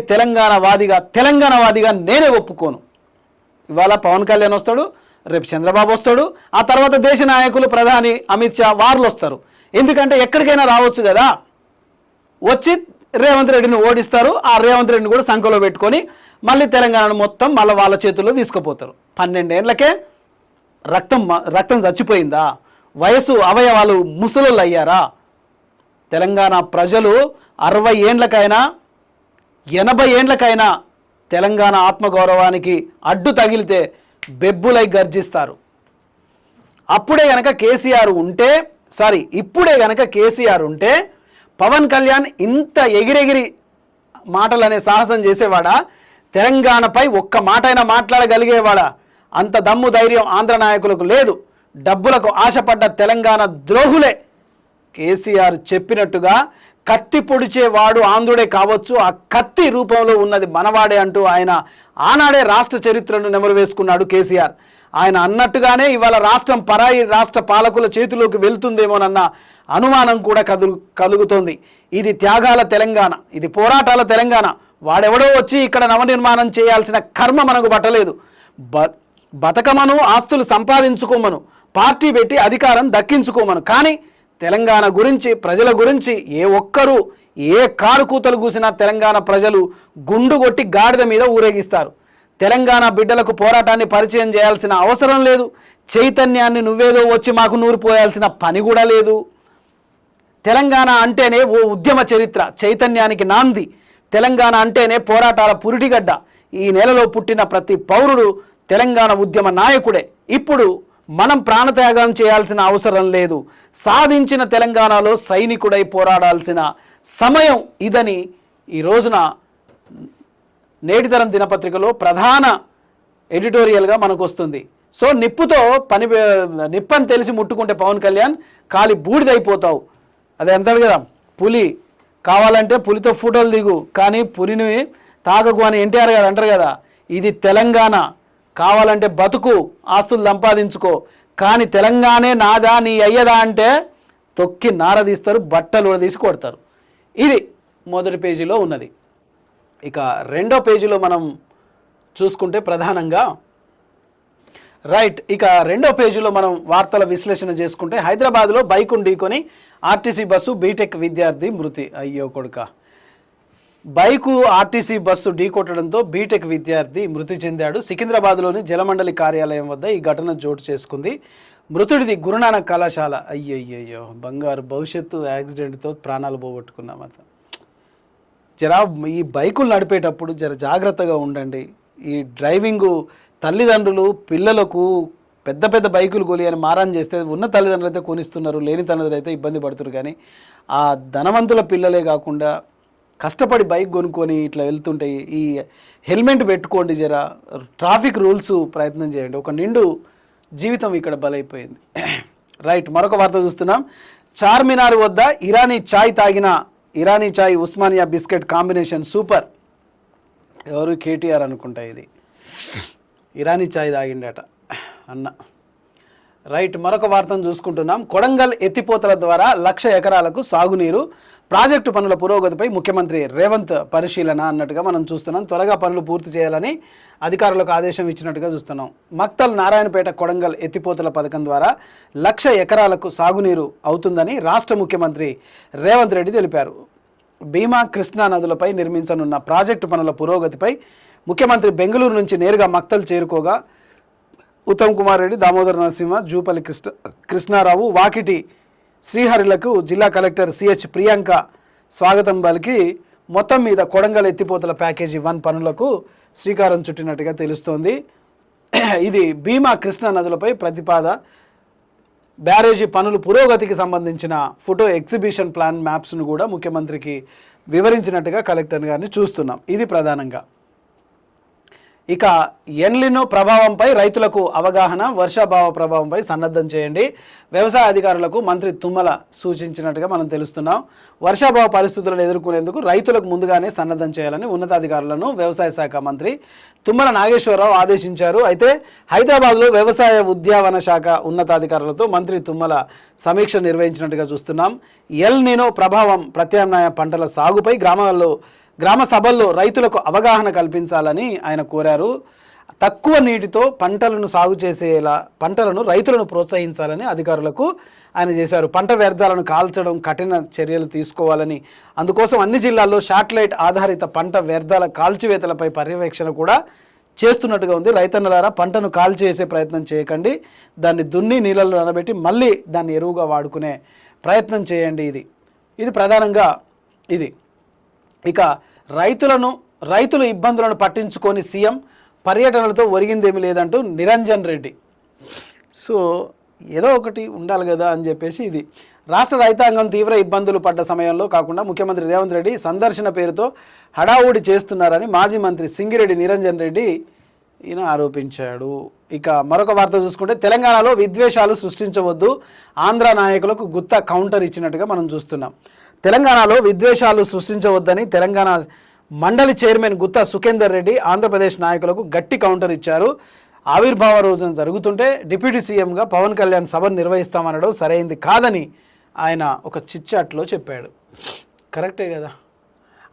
తెలంగాణవాదిగా నేనే ఒప్పుకోను. ఇవాళ పవన్ కళ్యాణ్ వస్తాడు, రేపు చంద్రబాబు వస్తాడు, ఆ తర్వాత దేశ నాయకులు, ప్రధాని అమిత్ షా వార్లు వస్తారు. ఎందుకంటే ఎక్కడికైనా రావచ్చు కదా. వచ్చి రేవంత్ రెడ్డిని ఓడిస్తారు. ఆ రేవంత్ రెడ్డిని కూడా సంఖలో పెట్టుకొని మళ్ళీ తెలంగాణను మొత్తం మళ్ళీ వాళ్ళ చేతుల్లో తీసుకుపోతారు. 12 ఏళ్లకే రక్తం చచ్చిపోయిందా? వయసు అవయవాలు ముసలోళ్ళు అయ్యారా? తెలంగాణ ప్రజలు 60 ఏండ్లకైనా 80 ఏండ్లకైనా తెలంగాణ ఆత్మగౌరవానికి అడ్డు తగిలితే బెబ్బులై గర్జిస్తారు. ఇప్పుడే గనక కేసీఆర్ ఉంటే పవన్ కళ్యాణ్ ఇంత ఎగిరెగిరి మాటలనే సాహసం చేసేవాడా? తెలంగాణపై ఒక్క మాటైనా మాట్లాడగలిగేవాడా? అంత దమ్ము ధైర్యం ఆంధ్ర నాయకులకు లేదు. డబ్బులకు ఆశపడ్డ తెలంగాణ ద్రోహులే. కేసీఆర్ చెప్పినట్టుగా కత్తి పొడిచేవాడు ఆంధ్రుడే కావచ్చు, ఆ కత్తి రూపంలో ఉన్నది మనవాడే అంటూ ఆయన ఆనాడే రాష్ట్ర చరిత్రను నెమరు వేసుకున్నాడు కేసీఆర్. ఆయన అన్నట్టుగానే ఇవాళ రాష్ట్రం పరాయి రాష్ట్ర పాలకుల చేతిలోకి వెళ్తుందేమోనన్న అనుమానం కూడా కలుగుతోంది. ఇది త్యాగాల తెలంగాణ, ఇది పోరాటాల తెలంగాణ. వాడెవడో వచ్చి ఇక్కడ నవనిర్మాణం చేయాల్సిన కర్మ మనకు పట్టలేదు. బతకమను, ఆస్తులు సంపాదించుకోమను, పార్టీ పెట్టి అధికారం దక్కించుకోమను. కానీ తెలంగాణ గురించి, ప్రజల గురించి ఏ ఒక్కరూ ఏ కారు కూతలు కూసినా తెలంగాణ ప్రజలు గుండు కొట్టి గాడిద మీద ఊరేగిస్తారు. తెలంగాణ బిడ్డలకు పోరాటాన్ని పరిచయం చేయాల్సిన అవసరం లేదు. చైతన్యాన్ని నువ్వేదో వచ్చి మాకు నూరిపోయాల్సిన పని కూడా లేదు. తెలంగాణ అంటేనే ఓ ఉద్యమ చరిత్ర, చైతన్యానికి నాంది. తెలంగాణ అంటేనే పోరాటాల పురిటిగడ్డ. ఈ నెలలో పుట్టిన ప్రతి పౌరుడు తెలంగాణ ఉద్యమ నాయకుడే. ఇప్పుడు మనం ప్రాణత్యాగం చేయాల్సిన అవసరం లేదు. సాధించిన తెలంగాణలో సైనికుడై పోరాడాల్సిన సమయం ఇదని ఈ రోజున నేటితరం దినపత్రికలో ప్రధాన ఎడిటోరియల్గా మనకు వస్తుంది. సో నిప్పని తెలిసి ముట్టుకుంటే పవన్ కళ్యాణ్ కాలి బూడిదైపోతావు. అదే అంటాడు కదా, పులి కావాలంటే పులితో ఫోటోలు దిగు, కానీ పులిని తాగకు అని ఎన్టీఆర్ గారు అంటారు కదా. ఇది తెలంగాణ. కావాలంటే బతుకు, ఆస్తులు సంపాదించుకో, కానీ తెలంగాణే నాదా, నీ అయ్యదా అంటే తొక్కి నారదీస్తారు, బట్టలు తీసి కొడతారు. ఇది మొదటి పేజీలో ఉన్నది. ఇక రెండో పేజీలో మనం చూసుకుంటే ప్రధానంగా ఇక రెండో పేజీలో మనం వార్తల విశ్లేషణ చేసుకుంటే హైదరాబాద్లో బైకును ఢీకొని ఆర్టీసీ బస్సు బీటెక్ విద్యార్థి మృతి. అయ్యో కొడుక, బైకు ఆర్టీసీ బస్సు ఢీకొట్టడంతో బీటెక్ విద్యార్థి మృతి చెందాడు. సికింద్రాబాద్లోని జలమండలి కార్యాలయం వద్ద ఈ ఘటన చోటు చేసుకుంది. మృతుడిది గురునానక్ కళాశాల. అయ్యయ్యో, బంగారు భవిష్యత్తు యాక్సిడెంట్తో ప్రాణాలు పోగొట్టుకున్నామంట. ఈ బైకులు నడిపేటప్పుడు జాగ్రత్తగా ఉండండి. ఈ డ్రైవింగు తల్లిదండ్రులు పిల్లలకు పెద్ద పెద్ద బైకులు కొని అని మారాన్ చేస్తే ఉన్న తల్లిదండ్రులు అయితే కొనిస్తున్నారు, లేని తల్లిదండ్రులు అయితే ఇబ్బంది పడుతున్నారు. కానీ ఆ ధనవంతుల పిల్లలే కాకుండా కష్టపడి బైక్ కొనుక్కొని ఇట్లా వెళ్తుంటే ఈ హెల్మెట్ పెట్టుకోండి. ట్రాఫిక్ రూల్స్ ప్రయత్నం చేయండి. ఒక నిండు జీవితం ఇక్కడ బలైపోయింది. మరొక వార్త చూస్తున్నాం. చార్మినార్ వద్ద ఇరానీ చాయ్ ఉస్మానియా బిస్కెట్ కాంబినేషన్ సూపర్. ఎవరు? కేటీఆర్ అనుకుంటా. ఇది ఇరానీ ఛాయ్ తాగిండట అన్న. రైట్, మరొక వార్తను చూసుకుంటున్నాం. కొడంగల్ ఎత్తిపోతల ద్వారా 1,00,000 ఎకరాలకు సాగునీరు, ప్రాజెక్టు పనుల పురోగతిపై ముఖ్యమంత్రి రేవంత్ పరిశీలన అన్నట్టుగా మనం చూస్తున్నాం. త్వరగా పనులు పూర్తి చేయాలని అధికారులకు ఆదేశం ఇచ్చినట్టుగా చూస్తున్నాం. మక్తల్ నారాయణపేట కొడంగల్ ఎత్తిపోతల పథకం ద్వారా 1,00,000 ఎకరాలకు సాగునీరు అవుతుందని రాష్ట్ర ముఖ్యమంత్రి రేవంత్ రెడ్డి తెలిపారు. భీమా కృష్ణా నదులపై నిర్మించనున్న ప్రాజెక్టు పనుల పురోగతిపై ముఖ్యమంత్రి బెంగళూరు నుంచి నేరుగా మక్తల్ చేరుకోగా ఉత్తమ్ కుమార్ రెడ్డి, దామోదర నరసింహ, జూపల్లి కృష్ణారావు, వాకిటి శ్రీహరిలకు జిల్లా కలెక్టర్ సిహెచ్ ప్రియాంక స్వాగతం పలికి మొత్తం మీద కొడంగల్ ఎత్తిపోతల ప్యాకేజీ 1 పనులకు శ్రీకారం చుట్టినట్టుగా తెలుస్తోంది. ఇది భీమా కృష్ణా నదులపై ప్రతిపాద బ్యారేజీ పనులు పురోగతికి సంబంధించిన ఫోటో ఎగ్జిబిషన్ ప్లాన్ మ్యాప్స్ను కూడా ముఖ్యమంత్రికి వివరించినట్టుగా కలెక్టర్ గారిని చూస్తున్నాం. ఇది ప్రధానంగా. ఇక ఎల్నినో ప్రభావంపై రైతులకు అవగాహన, వర్షాభావ ప్రభావంపై సన్నద్ధం చేయండి. వ్యవసాయ అధికారులకు మంత్రి తుమ్మల సూచించినట్టుగా మనం తెలుస్తున్నాం. వర్షాభావ పరిస్థితులను ఎదుర్కొనేందుకు రైతులకు ముందుగానే సన్నద్ధం చేయాలని ఉన్నతాధికారులను వ్యవసాయ శాఖ మంత్రి తుమ్మల నాగేశ్వరరావు ఆదేశించారు. అయితే హైదరాబాద్లో వ్యవసాయ ఉద్యావన శాఖ ఉన్నతాధికారులతో మంత్రి తుమ్మల సమీక్ష నిర్వహించినట్టుగా చూస్తున్నాం. ఎల్నినో ప్రభావం ప్రత్యామ్నాయ పంటల సాగుపై గ్రామ సభల్లో రైతులకు అవగాహన కల్పించాలని ఆయన కోరారు. తక్కువ నీటితో పంటలను సాగు చేసేలా రైతులను ప్రోత్సహించాలని అధికారులకు ఆయన చేశారు. పంట వ్యర్థాలను కాల్చడం కఠిన చర్యలు తీసుకోవాలని, అందుకోసం అన్ని జిల్లాల్లో శాటిలైట్ ఆధారిత పంట వ్యర్థాల కాల్చివేతలపై పర్యవేక్షణ కూడా చేస్తున్నట్టుగా ఉంది. రైతన్నలారా, పంటను కాల్చేసే ప్రయత్నం చేయకండి, దాన్ని దున్ని నీళ్ళలో నానబెట్టి మళ్ళీ దాన్ని ఎరువుగా వాడుకునే ప్రయత్నం చేయండి. ఇది ప్రధానంగా ఇది. ఇక రైతుల ఇబ్బందులను పట్టించుకొని సీఎం పర్యటనలతో ఒరిగిందేమీ లేదంటూ నిరంజన్ రెడ్డి. సో ఏదో ఒకటి ఉండాలి కదా అని చెప్పేసి ఇది. రాష్ట్ర రైతాంగం తీవ్ర ఇబ్బందులు పడ్డ సమయంలో కాకుండా ముఖ్యమంత్రి రేవంత్ రెడ్డి సందర్శన పేరుతో హడావుడి చేస్తున్నారని మాజీ మంత్రి సింగిరెడ్డి నిరంజన్ రెడ్డి ఈయన ఆరోపించాడు. ఇక మరొక వార్త చూసుకుంటే తెలంగాణలో విద్వేషాలు సృష్టించవద్దు, ఆంధ్ర నాయకులకు గుత్త కౌంటర్ ఇచ్చినట్టుగా మనం చూస్తున్నాం. తెలంగాణలో విద్వేషాలు సృష్టించవద్దని తెలంగాణ మండలి చైర్మన్ గుత్తా సుఖేందర్ రెడ్డి ఆంధ్రప్రదేశ్ నాయకులకు గట్టి కౌంటర్ ఇచ్చారు. ఆవిర్భావ రోజున జరుగుతుంటే డిప్యూటీ సీఎంగా పవన్ కళ్యాణ్ సభను నిర్వహిస్తామనడం సరైంది కాదని ఆయన ఒక చిట్చాట్లో చెప్పాడు. కరెక్టే కదా.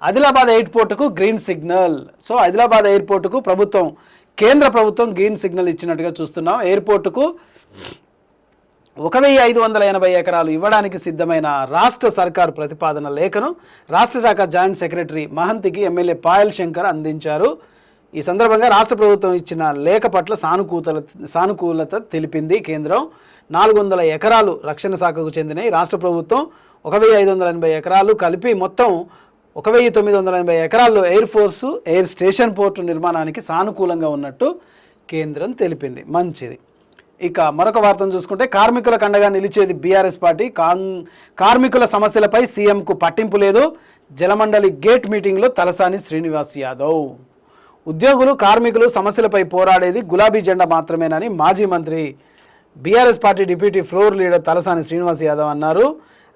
ఆదిలాబాద్ ఎయిర్పోర్టుకు గ్రీన్ సిగ్నల్. సో ఆదిలాబాద్ ఎయిర్పోర్టుకు కేంద్ర ప్రభుత్వం గ్రీన్ సిగ్నల్ ఇచ్చినట్టుగా చూస్తున్నాం. ఎయిర్పోర్టుకు 1,580 ఎకరాలు ఇవ్వడానికి సిద్ధమైన రాష్ట్ర సర్కారు ప్రతిపాదన లేఖను రాష్ట్ర శాఖ జాయింట్ సెక్రటరీ మహంతికి ఎమ్మెల్యే పాయల్ శంకర్ అందించారు. ఈ సందర్భంగా రాష్ట్ర ప్రభుత్వం ఇచ్చిన లేఖ పట్ల సానుకూలత తెలిపింది కేంద్రం. 400 ఎకరాలు రక్షణ శాఖకు చెందినవి. రాష్ట్ర ప్రభుత్వం 1,580 ఎకరాలు కలిపి మొత్తం 1,980 ఎకరాల్లో air force air station port నిర్మాణానికి సానుకూలంగా ఉన్నట్టు కేంద్రం తెలిపింది. మంచిది. ఇక మరొక వార్తను చూసుకుంటే కార్మికులకు అండగా నిలిచేది బీఆర్ఎస్ పార్టీ. కార్మికుల సమస్యలపై సీఎంకు పట్టింపు లేదు. జలమండలి గేట్ మీటింగ్లో తలసాని శ్రీనివాస్ యాదవ్. ఉద్యోగులు కార్మికులు సమస్యలపై పోరాడేది గులాబీ జెండా మాత్రమేనని మాజీ మంత్రి BRS party deputy floor leader Talasani Srinivas Yadav అన్నారు.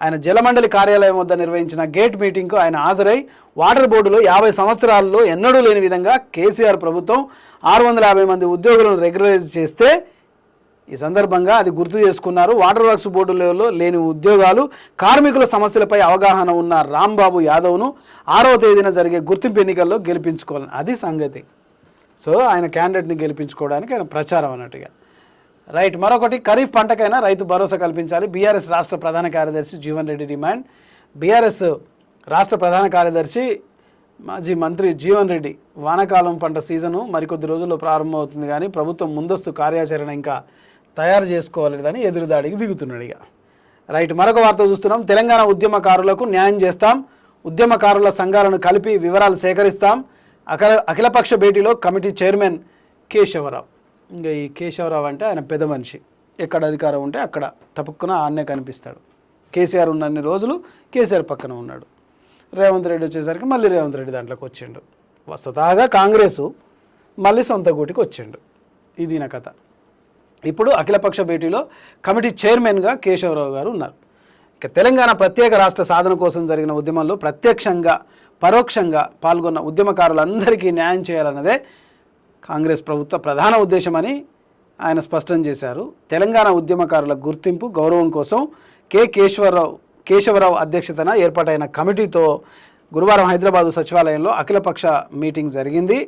ఆయన జలమండలి కార్యాలయం వద్ద నిర్వహించిన గేట్ మీటింగ్కు ఆయన హాజరై వాటర్ బోర్డులో 50 సంవత్సరాల్లో ఎన్నడూ లేని విధంగా కేసీఆర్ ప్రభుత్వం 650 మంది ఉద్యోగులను రెగ్యులరైజ్ చేస్తే ఈ సందర్భంగా అది గుర్తు చేసుకున్నారు. వాటర్ వర్క్స్ బోర్డులో లేని ఉద్యోగాలు కార్మికుల సమస్యలపై అవగాహన ఉన్న రాంబాబు యాదవ్ను 6వ తేదీన జరిగే గుర్తింపు ఎన్నికల్లో గెలిపించుకోవాలని అది సంగతి. సో ఆయన క్యాండిడేట్ని గెలిపించుకోవడానికి ఆయన ప్రచారం అన్నట్టుగా. రైట్, మరొకటి ఖరీఫ్ పంటకైనా రైతు భరోసా కల్పించాలి. బీఆర్ఎస్ రాష్ట్ర ప్రధాన కార్యదర్శి జీవన్ రెడ్డి డిమాండ్. బీఆర్ఎస్ రాష్ట్ర ప్రధాన కార్యదర్శి మాజీ మంత్రి జీవన్ రెడ్డి వానాకాలం పంట సీజను మరికొద్ది రోజుల్లో ప్రారంభమవుతుంది, కానీ ప్రభుత్వం ముందస్తు కార్యాచరణ ఇంకా తయారు చేసుకోవాలని ఎదురుదాడికి దిగుతున్నాడు. ఇక రైట్, మరొక వార్త చూస్తున్నాం. తెలంగాణ ఉద్యమకారులకు న్యాయం చేస్తాం, ఉద్యమకారుల సంఘాలను కలిపి వివరాలు సేకరిస్తాం. అఖిలపక్ష భేటీలో కమిటీ చైర్మన్ కేశవరావు. ఇంకా ఈ కేశవరావు అంటే ఆయన పెద్ద మనిషి, ఎక్కడ అధికారం ఉంటే అక్కడ తప్పుకున ఆన్నే కనిపిస్తాడు. కేసీఆర్ ఉన్నన్ని రోజులు కేసీఆర్ పక్కన ఉన్నాడు. రేవంత్ రెడ్డి వచ్చేసరికి మళ్ళీ రేవంత్ రెడ్డి దాంట్లోకి వచ్చిండు. స్వతహాగా కాంగ్రెసు మళ్ళీ సొంత గూటికి వచ్చిండు. ఇది నా కథ. ఇప్పుడు అఖిలపక్ష భేటీలో కమిటీ చైర్మన్గా కేశవరావు గారు ఉన్నారు. ఇక తెలంగాణ ప్రత్యేక రాష్ట్ర సాధన కోసం జరిగిన ఉద్యమంలో ప్రత్యక్షంగా పరోక్షంగా పాల్గొన్న ఉద్యమకారులందరికీ న్యాయం చేయాలన్నదే కాంగ్రెస్ ప్రభుత్వ ప్రధాన ఉద్దేశమని ఆయన స్పష్టం చేశారు. తెలంగాణ ఉద్యమకారుల గుర్తింపు గౌరవం కోసం కేశవరావు అధ్యక్షతన ఏర్పాటైన కమిటీతో గురువారం హైదరాబాదు సచివాలయంలో అఖిలపక్ష మీటింగ్ జరిగింది.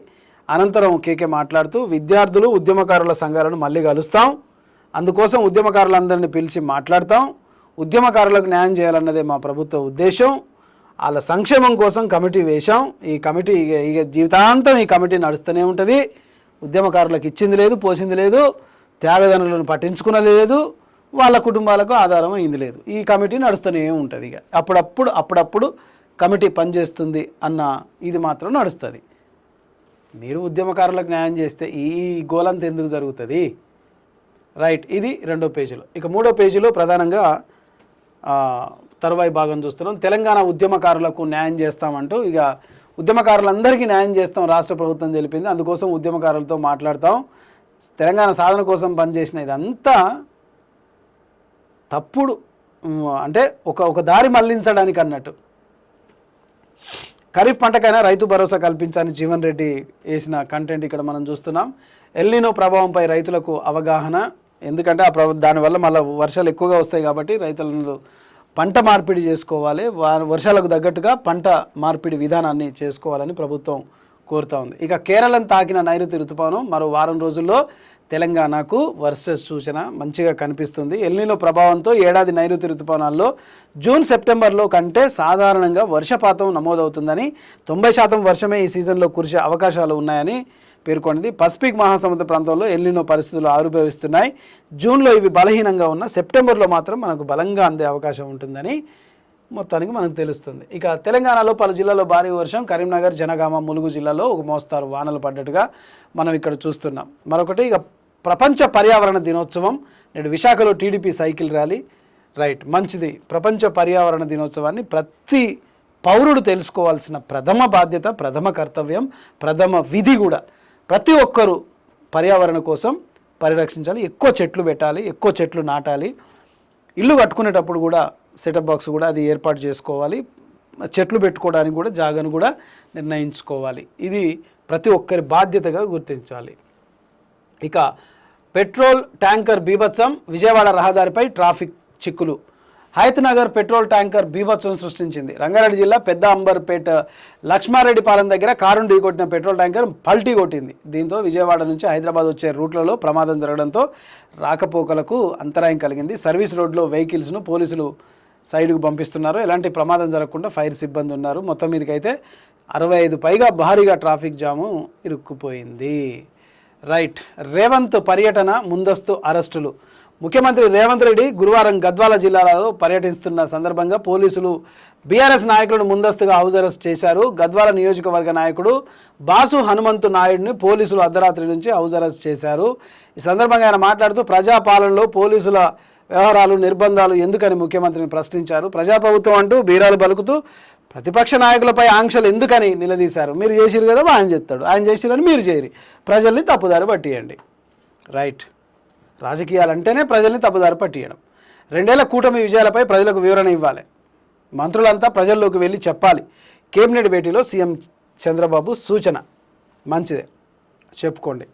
అనంతరం కేకే మాట్లాడుతూ విద్యార్థులు ఉద్యమకారుల సంఘాలను మళ్ళీ కలుస్తాం, అందుకోసం ఉద్యమకారులందరినీ పిలిచి మాట్లాడతాం, ఉద్యమకారులకు న్యాయం చేయాలన్నదే మా ప్రభుత్వ ఉద్దేశం, వాళ్ళ సంక్షేమం కోసం కమిటీ వేశాం, ఈ కమిటీ ఇక జీవితాంతం ఈ కమిటీ నడుస్తూనే ఉంటుంది, ఉద్యమకారులకు ఇచ్చింది లేదు పోసింది లేదు, త్యాగదనులను పట్టించుకున్నది లేదు, వాళ్ళ కుటుంబాలకు ఆధారం అయింది లేదు, ఈ కమిటీ నడుస్తూనే ఉంటుంది. ఇక అప్పుడప్పుడు కమిటీ పనిచేస్తుంది అన్న ఇది మాత్రం నడుస్తుంది. మీరు ఉద్యమకారులకు న్యాయం చేస్తే ఈ గోలంత ఎందుకు జరుగుతుంది? రైట్, ఇది 2వ పేజీలో. ఇక 3వ పేజీలో ప్రధానంగా తరువాయి భాగం చూస్తున్నాం. తెలంగాణ ఉద్యమకారులకు న్యాయం చేస్తామంటూ ఇక ఉద్యమకారులందరికీ న్యాయం చేస్తాం రాష్ట్ర ప్రభుత్వం తెలిపింది, అందుకోసం ఉద్యమకారులతో మాట్లాడతాం, తెలంగాణ సాధన కోసం పనిచేసిన ఇదంతా తప్పుడు, అంటే ఒక దారి మళ్లించడానికి అన్నట్టు. ఖరీఫ్ పంటకైనా రైతు భరోసా కల్పించాలని జీవన్ రెడ్డి వేసిన కంటెంట్ ఇక్కడ మనం చూస్తున్నాం. ఎల్నినో ప్రభావంపై రైతులకు అవగాహన, ఎందుకంటే దానివల్ల మళ్ళీ వర్షాలు ఎక్కువగా వస్తాయి కాబట్టి రైతులను పంట మార్పిడి చేసుకోవాలి, వర్షాలకు తగ్గట్టుగా పంట మార్పిడి విధానాన్ని చేసుకోవాలని ప్రభుత్వం కోరుతూ ఉంది. ఇక కేరళను తాకిన నైరుతి ఋతుపవనం మరో వారం రోజుల్లో తెలంగాణకు వర్ష సూచన మంచిగా కనిపిస్తుంది. ఎల్నినో ప్రభావంతో ఏడాది నైరుతి ఋతుపవనాల్లో జూన్ సెప్టెంబర్లో కంటే సాధారణంగా వర్షపాతం నమోదవుతుందని, 90% వర్షమే ఈ సీజన్లో కురిసే అవకాశాలు ఉన్నాయని పేర్కొంది. పసిఫిక్ మహాసముద్ర ప్రాంతంలో ఎల్నినో పరిస్థితులు ఆవిర్భవిస్తున్నాయి, జూన్లో ఇవి బలహీనంగా ఉన్న సెప్టెంబర్లో మాత్రం మనకు బలంగా అందే అవకాశం ఉంటుందని మొత్తానికి మనకు తెలుస్తుంది. ఇక తెలంగాణలో పలు జిల్లాల్లో భారీ వర్షం, కరీంనగర్, జనగామ, ములుగు జిల్లాలో ఒక మోస్తారు వానలు పడ్డట్టుగా మనం ఇక్కడ చూస్తున్నాం. మరొకటి ఇక ప్రపంచ పర్యావరణ దినోత్సవం నేడు విశాఖలో టీడీపీ సైకిల్ ర్యాలీ. రైట్, మంచిది. ప్రపంచ పర్యావరణ దినోత్సవాన్ని ప్రతి పౌరుడు తెలుసుకోవాల్సిన ప్రథమ బాధ్యత, ప్రథమ కర్తవ్యం, ప్రథమ విధి కూడా. ప్రతి ఒక్కరూ పర్యావరణ కోసం పరిరక్షించాలి, ఎక్కువ చెట్లు పెట్టాలి, ఎక్కువ చెట్లు నాటాలి, ఇల్లు కట్టుకునేటప్పుడు కూడా సెటప్ బాక్స్ కూడా అది ఏర్పాటు చేసుకోవాలి, చెట్లు పెట్టుకోవడానికి కూడా జాగాను కూడా నిర్ణయించుకోవాలి. ఇది ప్రతి ఒక్కరి బాధ్యతగా గుర్తించాలి. ఇక పెట్రోల్ ట్యాంకర్ బీభత్సం, విజయవాడ రహదారిపై ట్రాఫిక్ చిక్కులు. హయత్నగర్ పెట్రోల్ ట్యాంకర్ బీభత్సం సృష్టించింది. రంగారెడ్డి జిల్లా పెద్ద అంబర్పేట లక్ష్మారెడ్డిపాలెం దగ్గర కారును ఢీకొట్టిన పెట్రోల్ ట్యాంకర్ పల్టీ కొట్టింది. దీంతో విజయవాడ నుంచి హైదరాబాద్ వచ్చే రూట్లలో ప్రమాదం జరగడంతో రాకపోకలకు అంతరాయం కలిగింది. సర్వీస్ రోడ్లో వెహికల్స్ను పోలీసులు సైడ్కు పంపిస్తున్నారు, ఎలాంటి ప్రమాదం జరగకుండా ఫైర్ సిబ్బంది ఉన్నారు. మొత్తం మీదకైతే 65 పైగా భారీగా ట్రాఫిక్ జాము ఇరుక్కుపోయింది. రైట్, రేవంత్ పర్యటన ముందస్తు అరెస్టులు. ముఖ్యమంత్రి రేవంత్ రెడ్డి గురువారం గద్వాల జిల్లాలో పర్యటిస్తున్న సందర్భంగా పోలీసులు బీఆర్ఎస్ నాయకులను ముందస్తుగా హౌస్ అరెస్ట్ చేశారు. గద్వాల నియోజకవర్గ నాయకుడు బాసు హనుమంతు నాయుడిని పోలీసులు అర్ధరాత్రి నుంచి హౌస్ అరెస్ట్ చేశారు. ఈ సందర్భంగా ఆయన మాట్లాడుతూ ప్రజాపాలనలో పోలీసుల వ్యవహారాలు, నిర్బంధాలు ఎందుకని ముఖ్యమంత్రిని ప్రశ్నించారు. ప్రజాప్రభుత్వం అంటూ బీరాలు పలుకుతూ ప్రతిపక్ష నాయకులపై ఆంక్షలు ఎందుకని నిలదీశారు. మీరు చేసిరు కదా ఆయన చెప్తాడు, ఆయన చేసిరని మీరు చేయరు, ప్రజల్ని తప్పుదారి పట్టియండి. రైట్, రాజకీయాలంటేనే ప్రజల్ని తప్పుదారి పట్టియడం. 2 ఏళ్ల కూటమి విజయాలపై ప్రజలకు వివరణ ఇవ్వాలి, మంత్రులంతా ప్రజల్లోకి వెళ్ళి చెప్పాలి. కేబినెట్ భేటీలో సీఎం చంద్రబాబు సూచన. మంచిదే, చెప్పుకోండి.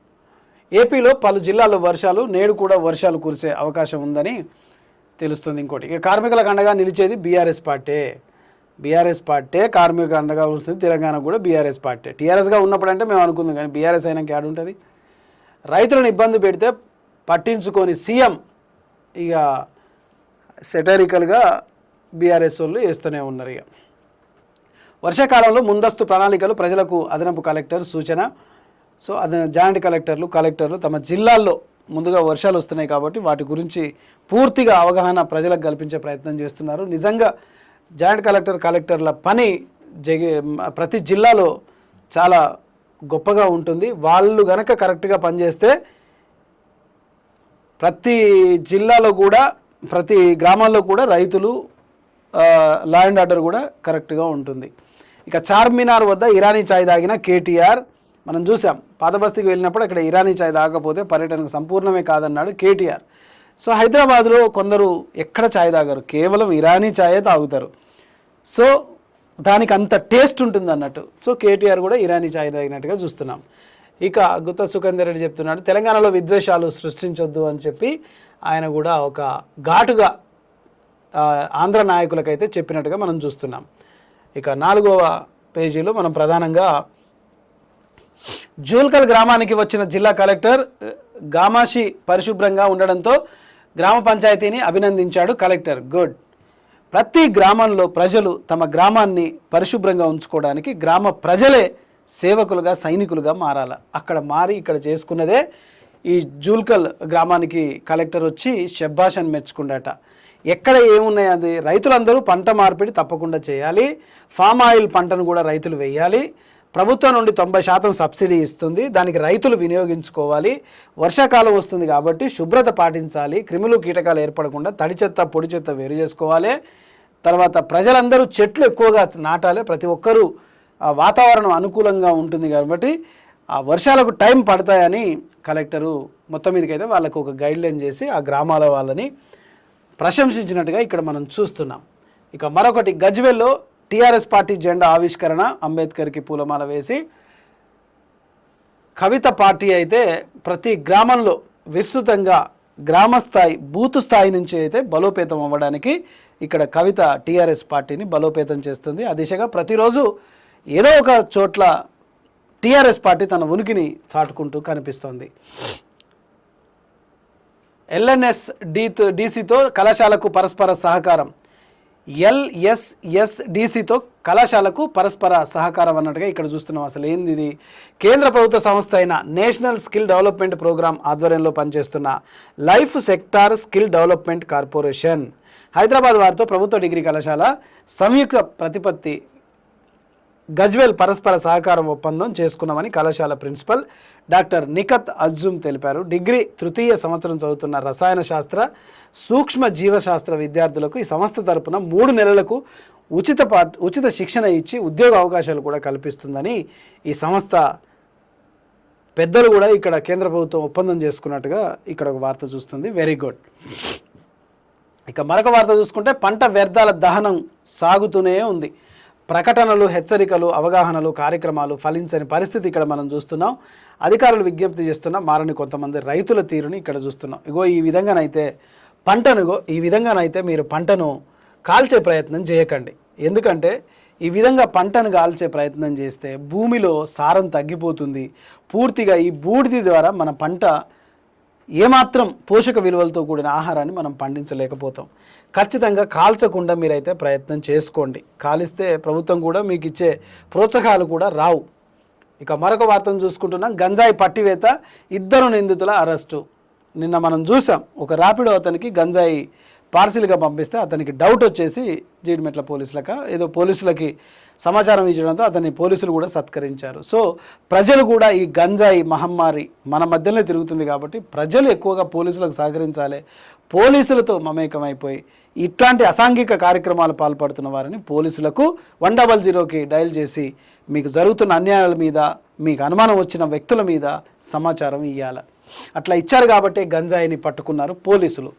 ఏపీలో పలు జిల్లాల్లో వర్షాలు, నేడు కూడా వర్షాలు కురిసే అవకాశం ఉందని తెలుస్తుంది. ఇంకోటి, ఇక కార్మికులకు అండగా నిలిచేది బీఆర్ఎస్ పార్టీ కార్మికులకు అండగా ఉంటుంది. తెలంగాణ కూడా బీఆర్ఎస్ పార్టీ. టీఆర్ఎస్గా ఉన్నప్పుడు అంటే మేము అనుకుందాం, కానీ బీఆర్ఎస్ అయినాక యాడ్ ఉంటుంది. రైతులను ఇబ్బంది పెడితే పట్టించుకొని సీఎం ఇక సెటరికల్గా బీఆర్ఎస్ వాళ్ళు వేస్తూనే ఉన్నారు. ఇక వర్షాకాలంలో ముందస్తు ప్రణాళికలు ప్రజలకు అదనపు కలెక్టర్ సూచన. సో అది జాయింట్ కలెక్టర్లు తమ జిల్లాల్లో ముందుగా వర్షాలు వస్తున్నాయి కాబట్టి వాటి గురించి పూర్తిగా అవగాహన ప్రజలకు కల్పించే ప్రయత్నం చేస్తున్నారు. నిజంగా జాయింట్ కలెక్టర్ల పని ప్రతి జిల్లాలో చాలా గొప్పగా ఉంటుంది. వాళ్ళు గనక కరెక్ట్గా పనిచేస్తే ప్రతి జిల్లాలో కూడా ప్రతి గ్రామాల్లో కూడా రైతులు లా అండ్ ఆర్డర్ కూడా కరెక్ట్గా ఉంటుంది. ఇక చార్మినార్ వద్ద ఇరానీ చాయ్ తాగిన కేటీఆర్ మనం చూసాం. పాతబస్తీకి వెళ్ళినప్పుడు అక్కడ ఇరానీ చాయ్ తాగకపోతే పర్యటనకు సంపూర్ణమే కాదన్నాడు కేటీఆర్. సో హైదరాబాద్లో కొందరు ఎక్కడ చాయ్ తాగరు, కేవలం ఇరానీ చాయే తాగుతారు. సో దానికి అంత టేస్ట్ ఉంటుంది అన్నట్టు. సో కేటీఆర్ కూడా ఇరానీ చాయ్ తాగినట్టుగా చూస్తున్నాం. ఇక గుత్త సుఖేందర్ రెడ్డి చెప్తున్నాడు, తెలంగాణలో విద్వేషాలు సృష్టించొద్దు అని చెప్పి ఆయన కూడా ఒక ఘాటుగా ఆంధ్ర నాయకులకైతే చెప్పినట్టుగా మనం చూస్తున్నాం. ఇక 4వ పేజీలో మనం ప్రధానంగా జూల్కల్ గ్రామానికి వచ్చిన జిల్లా కలెక్టర్ గామాషి పరిశుభ్రంగా ఉండడంతో గ్రామ పంచాయతీని అభినందించాడు కలెక్టర్. గుడ్. ప్రతి గ్రామంలో ప్రజలు తమ గ్రామాన్ని పరిశుభ్రంగా ఉంచుకోవడానికి గ్రామ ప్రజలే సేవకులుగా సైనికులుగా మారాల. అక్కడ మారి ఇక్కడ చేసుకున్నదే ఈ జూల్కల్ గ్రామానికి కలెక్టర్ వచ్చి శబ్బాష్ అని మెచ్చుకుండట. ఎక్కడ ఏమున్నాయి అది రైతులందరూ పంట మార్పిడి తప్పకుండా చేయాలి. ఫామ్ ఆయిల్ పంటను కూడా రైతులు వేయాలి. ప్రభుత్వం నుండి 90% సబ్సిడీ ఇస్తుంది, దానికి రైతులు వినియోగించుకోవాలి. వర్షాకాలం వస్తుంది కాబట్టి శుభ్రత పాటించాలి. క్రిములు కీటకాలు ఏర్పడకుండా తడి చెత్త పొడి చెత్త వేరు చేసుకోవాలి. తర్వాత ప్రజలందరూ చెట్లు ఎక్కువగా నాటాలి. ప్రతి ఒక్కరూ వాతావరణం అనుకూలంగా ఉంటుంది కాబట్టి ఆ వర్షాలకు టైం పడతాయని కలెక్టరు మొత్తం మీదకైతే వాళ్ళకు ఒక గైడ్లైన్ చేసి ఆ గ్రామాల వాళ్ళని ప్రశంసించినట్టుగా ఇక్కడ మనం చూస్తున్నాం. ఇక మరొకటి గజ్వేల్లో టీఆర్ఎస్ పార్టీ జెండా ఆవిష్కరణ, అంబేద్కర్కి పూలమాల వేసి కవిత పార్టీ అయితే ప్రతి గ్రామంలో విస్తృతంగా గ్రామ స్థాయి బూత్ స్థాయి నుంచి అయితే బలోపేతం అవ్వడానికి ఇక్కడ కవిత టీఆర్ఎస్ పార్టీని బలోపేతం చేస్తుంది. ఆ దిశగా ప్రతిరోజు ఏదో ఒక చోట్ల టీఆర్ఎస్ పార్టీ తన ఉనికిని చాటుకుంటూ కనిపిస్తోంది. ఎల్ఎన్ఎస్ డిసితో కళాశాలకు పరస్పర సహకారం, ఎల్ఎస్ఎస్డిసితో కళాశాలకు పరస్పర సహకారం అన్నట్టుగా ఇక్కడ చూస్తున్నాం. అసలు ఏంది ఇది? కేంద్ర ప్రభుత్వ సంస్థ అయిన నేషనల్ స్కిల్ డెవలప్మెంట్ ప్రోగ్రాం ఆధ్వర్యంలో పనిచేస్తున్న life sector skill development corporation Hyderabad వారితో ప్రభుత్వ డిగ్రీ కళాశాల సంయుక్త ప్రతిపత్తి గజ్వేల్ పరస్పర సహకారం ఒప్పందం చేసుకున్నామని కళాశాల ప్రిన్సిపల్ డాక్టర్ నిఖత్ అజ్జుమ్ తెలిపారు. డిగ్రీ 3వ సంవత్సరం చదువుతున్న రసాయన శాస్త్ర సూక్ష్మ జీవశాస్త్ర విద్యార్థులకు ఈ సంస్థ తరపున 3 నెలలకు ఉచిత శిక్షణ ఇచ్చి ఉద్యోగ అవకాశాలు కూడా కల్పిస్తుందని ఈ సంస్థ పెద్దలు కూడా ఇక్కడ కేంద్ర ప్రభుత్వం ఒప్పందం చేసుకున్నట్టుగా ఇక్కడ ఒక వార్త చూస్తుంది. Very good. ఇక మరొక వార్త చూసుకుంటే పంట వ్యర్థాల దహనం సాగుతూనే ఉంది. ప్రకటనలు, హెచ్చరికలు, అవగాహనలు, కార్యక్రమాలు ఫలించని పరిస్థితి ఇక్కడ మనం చూస్తున్నాం. అధికారులు విజ్ఞప్తి చేస్తున్నా మారని కొంతమంది రైతుల తీరుని ఇక్కడ చూస్తున్నాం. ఈ విధంగానైతే మీరు పంటను కాల్చే ప్రయత్నం చేయకండి. ఎందుకంటే ఈ విధంగా పంటను కాల్చే ప్రయత్నం చేస్తే భూమిలో సారం తగ్గిపోతుంది. పూర్తిగా ఈ బూడిద ద్వారా మన పంట ఏమాత్రం పోషక విలువలతో కూడిన ఆహారాన్ని మనం పండించలేకపోతాం. ఖచ్చితంగా కాల్చకుండా మీరైతే ప్రయత్నం చేసుకోండి. కాలిస్తే ప్రభుత్వం కూడా మీకు ఇచ్చే ప్రోత్సాహాలు కూడా రావు. ఇక మరొక వార్తను చూసుకుంటున్నాం. గంజాయి పట్టివేత, 2 నిందితుల అరెస్టు. నిన్న మనం చూసాం, ఒక ర్యాపిడో అతనికి గంజాయి పార్సిల్గా పంపిస్తే అతనికి డౌట్ వచ్చేసి జీడిమెట్ల పోలీసులకి సమాచారం ఇచ్చడంతో అతన్ని పోలీసులు కూడా సత్కరించారు. సో ప్రజలు కూడా ఈ గంజాయి మహమ్మారి మన మధ్యలో తిరుగుతుంది కాబట్టి ప్రజలు ఎక్కువగా పోలీసులకు సహకరించాలి. పోలీసులతో మమేకమైపోయి ఇట్లాంటి అసాంఘిక కార్యక్రమాలు పాల్పడుతున్న వారిని పోలీసులకు 100కి డయల్ చేసి మీకు జరుగుతున్న అన్యాయాల మీద, మీకు అనుమానం వచ్చిన వ్యక్తుల మీద సమాచారం ఇవ్వాలి. అట్లా ఇచ్చారు కాబట్టి గంజాయిని పట్టుకున్నారు పోలీసులు.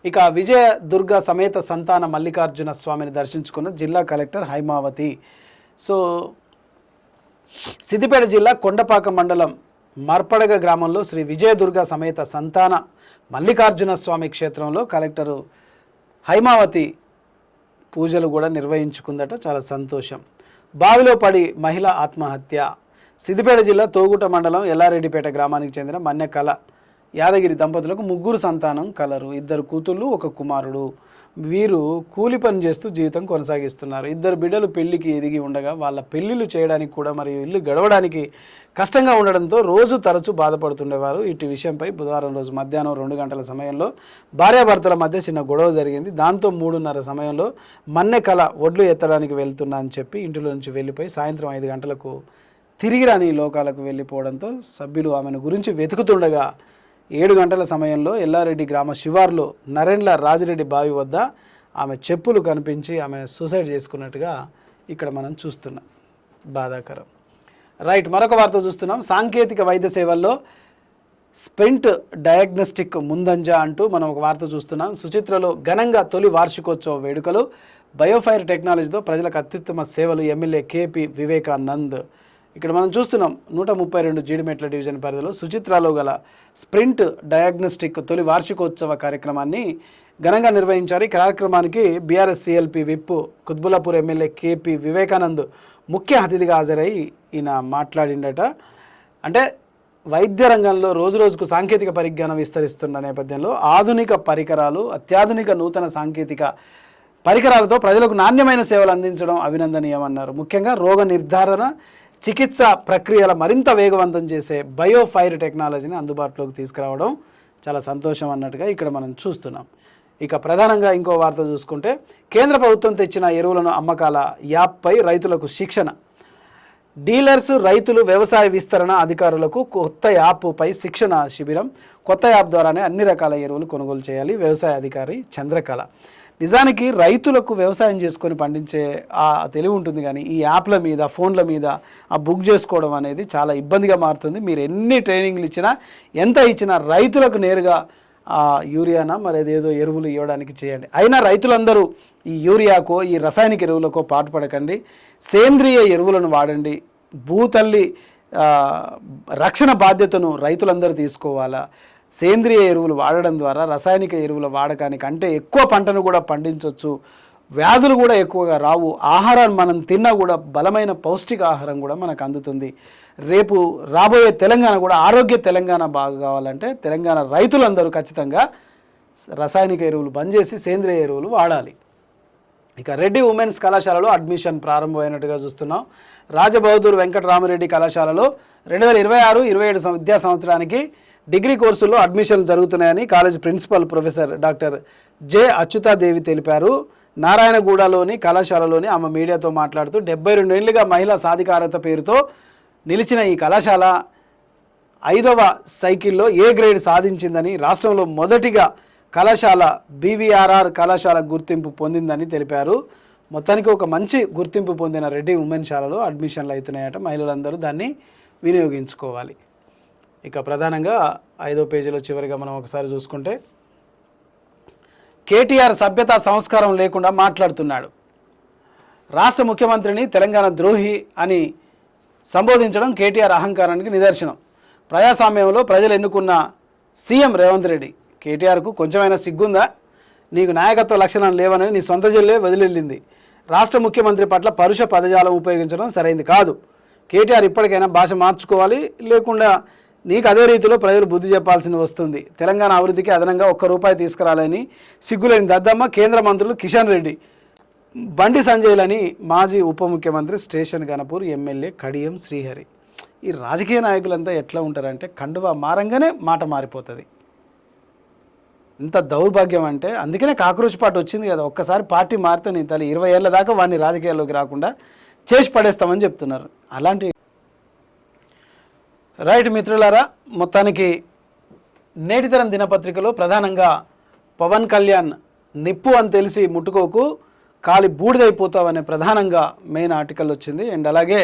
ఇక విజయదుర్గ సమేత సంతాన మల్లికార్జున స్వామిని దర్శించుకున్న జిల్లా కలెక్టర్ హైమావతి. సో సిద్దిపేట జిల్లా కొండపాక మండలం మర్పడగ గ్రామంలో శ్రీ విజయదుర్గ సమేత సంతాన మల్లికార్జున స్వామి క్షేత్రంలో కలెక్టరు హైమావతి పూజలు కూడా నిర్వహించుకుందట. చాలా సంతోషం. బావిలో పడి మహిళ ఆత్మహత్య. సిద్దిపేట జిల్లా తోగుట మండలం ఎల్లారెడ్డిపేట గ్రామానికి చెందిన మన్యకళ యాదగిరి దంపతులకు 3 సంతానం కలరు. 2 కూతుళ్ళు, 1 కుమారుడు. వీరు కూలి పని చేస్తూ జీవితం కొనసాగిస్తున్నారు. 2 బిడ్డలు పెళ్లికి ఎదిగి ఉండగా వాళ్ళ పెళ్లిళ్ళు చేయడానికి కూడా మరియు ఇల్లు గడవడానికి కష్టంగా ఉండడంతో రోజు తరచూ బాధపడుతుండేవారు. ఇటు విషయంపై బుధవారం రోజు మధ్యాహ్నం 2 గంటల సమయంలో భార్యాభర్తల మధ్య చిన్న గొడవ జరిగింది. దాంతో 3:30 సమయంలో మన్నెకళ ఒడ్లు ఎత్తడానికి వెళ్తున్నా అని చెప్పి ఇంటిలో నుంచి వెళ్ళిపోయి సాయంత్రం 5 గంటలకు తిరిగి రాని లోకాలకు వెళ్ళిపోవడంతో సభ్యులు ఆమెను గురించి వెతుకుతుండగా 7 గంటల సమయంలో ఎల్లారెడ్డి గ్రామ శివార్లో నరేండ్ల రాజిరెడ్డి బావి వద్ద ఆమె చెప్పులు కనిపించి ఆమె సూసైడ్ చేసుకున్నట్టుగా ఇక్కడ మనం చూస్తున్నాం. బాధాకరం. రైట్. మరొక వార్త చూస్తున్నాం. సాంకేతిక వైద్య సేవల్లో స్పెంట్ డయాగ్నోస్టిక్ ముందంజ అంటూ మనం ఒక వార్త చూస్తున్నాం. సుచిత్రలో ఘనంగా తొలి వార్షికోత్సవ వేడుకలు. బయోఫైర్ టెక్నాలజీతో ప్రజలకు అత్యుత్తమ సేవలు. ఎమ్మెల్యే కేపీ వివేకానంద్. ఇక్కడ మనం చూస్తున్నాం 132 జీడిమెట్ల డివిజన్ పరిధిలో సుచిత్రాలో గల స్ప్రింట్ డయాగ్నోస్టిక్ తొలి వార్షికోత్సవ కార్యక్రమాన్ని ఘనంగా నిర్వహించారు. ఈ కార్యక్రమానికి BRS CLP whip Quthbullapur MLA KP Vivekanand ముఖ్య అతిథిగా హాజరై ఈయన మాట్లాడిండట. అంటే వైద్య రంగంలో రోజు రోజుకు సాంకేతిక పరిజ్ఞానం విస్తరిస్తున్న నేపథ్యంలో ఆధునిక పరికరాలు, అత్యాధునిక నూతన సాంకేతిక పరికరాలతో ప్రజలకు నాణ్యమైన సేవలు అందించడం అభినందనీయమన్నారు. ముఖ్యంగా రోగ నిర్ధారణ, చికిత్స ప్రక్రియల మరింత వేగవంతం చేసే బయోఫైర్ టెక్నాలజీని అందుబాటులోకి తీసుకురావడం చాలా సంతోషం అన్నట్టుగా ఇక్కడ మనం చూస్తున్నాం. ఇక ప్రధానంగా ఇంకో వార్త చూసుకుంటే కేంద్ర ప్రభుత్వం తెచ్చిన ఎరువులను అమ్మకాల యాప్పై రైతులకు శిక్షణ. డీలర్స్, రైతులు, వ్యవసాయ విస్తరణ అధికారులకు కొత్త యాప్పై శిక్షణ శిబిరం. కొత్త యాప్ ద్వారానే అన్ని రకాల ఎరువులు కొనుగోలు చేయాలి. వ్యవసాయ అధికారి చంద్రకళ. నిజానికి రైతులకు వ్యవసాయం చేసుకొని పండించే ఆ తెలివి ఉంటుంది, కానీ ఈ యాప్ల మీద, ఫోన్ల మీద ఆ బుక్ చేసుకోవడం అనేది చాలా ఇబ్బందిగా మారుతుంది. మీరు ఎన్ని ట్రైనింగ్లు ఇచ్చినా, ఎంత ఇచ్చినా రైతులకు నేరుగా యూరియానా మరి ఏదేదో ఎరువులు ఇవ్వడానికి చేయండి. అయినా రైతులందరూ ఈ యూరియాకో, ఈ రసాయనిక ఎరువులకో పాటుపడకండి. సేంద్రియ ఎరువులను వాడండి. భూతల్లి రక్షణ బాధ్యతను రైతులందరూ తీసుకోవాలా. సేంద్రియ ఎరువులు వాడడం ద్వారా రసాయనిక ఎరువుల వాడకానికంటే ఎక్కువ పంటను కూడా పండించవచ్చు. వ్యాధులు కూడా ఎక్కువగా రావు. ఆహారాన్ని మనం తిన్నా కూడా బలమైన పౌష్టిక ఆహారం కూడా మనకు అందుతుంది. రేపు రాబోయే తెలంగాణ కూడా ఆరోగ్య తెలంగాణ బాగా కావాలంటే తెలంగాణ రైతులందరూ ఖచ్చితంగా రసాయనిక ఎరువులు బంద్ చేసి సేంద్రియ ఎరువులు వాడాలి. ఇక రెడ్డి ఉమెన్స్ కళాశాలలో అడ్మిషన్ ప్రారంభమైనట్టుగా చూస్తున్నాం. రాజబహదూర్ వెంకటరామరెడ్డి కళాశాలలో 2026-27 విద్యా సంవత్సరానికి డిగ్రీ కోర్సుల్లో అడ్మిషన్లు జరుగుతున్నాయని college principal professor doctor J Achyutadevi తెలిపారు. నారాయణగూడలోని కళాశాలలోని ఆమె మీడియాతో మాట్లాడుతూ 72 ఏళ్లుగా మహిళా సాధికారత పేరుతో నిలిచిన ఈ కళాశాల 5వ సైకిల్లో ఏ గ్రేడ్ సాధించిందని, రాష్ట్రంలో మొదటిగా కళాశాల బీవీఆర్ఆర్ కళాశాల గుర్తింపు పొందిందని తెలిపారు. మొత్తానికి ఒక మంచి గుర్తింపు పొందిన రెడ్డి ఉమెన్ శాలలో అడ్మిషన్లు అవుతున్నాయట. మహిళలందరూ దాన్ని వినియోగించుకోవాలి. ఇక ప్రధానంగా 5వ పేజీలో చివరిగా మనం ఒకసారి చూసుకుంటే కేటీఆర్ సభ్యతా సంస్కారం లేకుండా మాట్లాడుతున్నాడు. రాష్ట్ర ముఖ్యమంత్రిని తెలంగాణ ద్రోహి అని సంబోధించడం కేటీఆర్ అహంకారానికి నిదర్శనం. ప్రజాస్వామ్యంలో ప్రజలు ఎన్నుకున్న సీఎం రేవంత్ రెడ్డి. కేటీఆర్కు కొంచెమైనా సిగ్గుందా? నీకు నాయకత్వ లక్షణాలు లేవని నీ సొంత జిల్లే వదిలిల్లింది. రాష్ట్ర ముఖ్యమంత్రి పట్ల పరుష పదజాలం ఉపయోగించడం సరైంది కాదు. కేటీఆర్ ఇప్పటికైనా భాష మార్చుకోవాలి, లేకుండా నీకు అదే రీతిలో ప్రజలు బుద్ధి చెప్పాల్సి వస్తుంది. తెలంగాణ అభివృద్ధికి అదనంగా ₹1 తీసుకురాలని సిగ్గులేని దద్దమ్మ కేంద్ర మంత్రులు కిషన్ రెడ్డి, బండి సంజయ్లని మాజీ ఉప ముఖ్యమంత్రి స్టేషన్ గణపూర్ ఎమ్మెల్యే కడియం శ్రీహరి. ఈ రాజకీయ నాయకులంతా ఎట్లా ఉంటారంటే కండువా మారంగానే మాట మారిపోతుంది. ఇంత దౌర్భాగ్యం అంటే అందుకనే కాక్రోచ్ పార్టీ వచ్చింది కదా. ఒక్కసారి పార్టీ మారితే నీ తల్లి 20 ఏళ్ళ దాకా వాడిని రాజకీయాల్లోకి రాకుండా చేసి పడేస్తామని చెప్తున్నారు. అలాంటి రైట్ మిత్రులారా, మొత్తానికి నేటితరం దినపత్రికలో ప్రధానంగా పవన్ కళ్యాణ్ నిప్పు అని తెలిసి ముట్టుకోకు, కాలి బూడిదైపోతావనే ప్రధానంగా మెయిన్ ఆర్టికల్ వచ్చింది. అండ్ అలాగే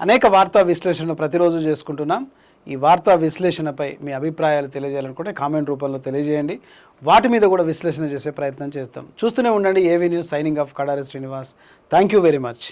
అనేక వార్తా విశ్లేషణ ప్రతిరోజు చేసుకుంటున్నాం. ఈ వార్తా విశ్లేషణపై మీ అభిప్రాయాలు తెలియజేయాలనుకుంటే కామెంట్ రూపంలో తెలియజేయండి. వాటి మీద కూడా విశ్లేషణ చేసే ప్రయత్నం చేస్తాం. చూస్తూనే ఉండండి AV news. Signing off Kadari Srinivas. Thank you very much.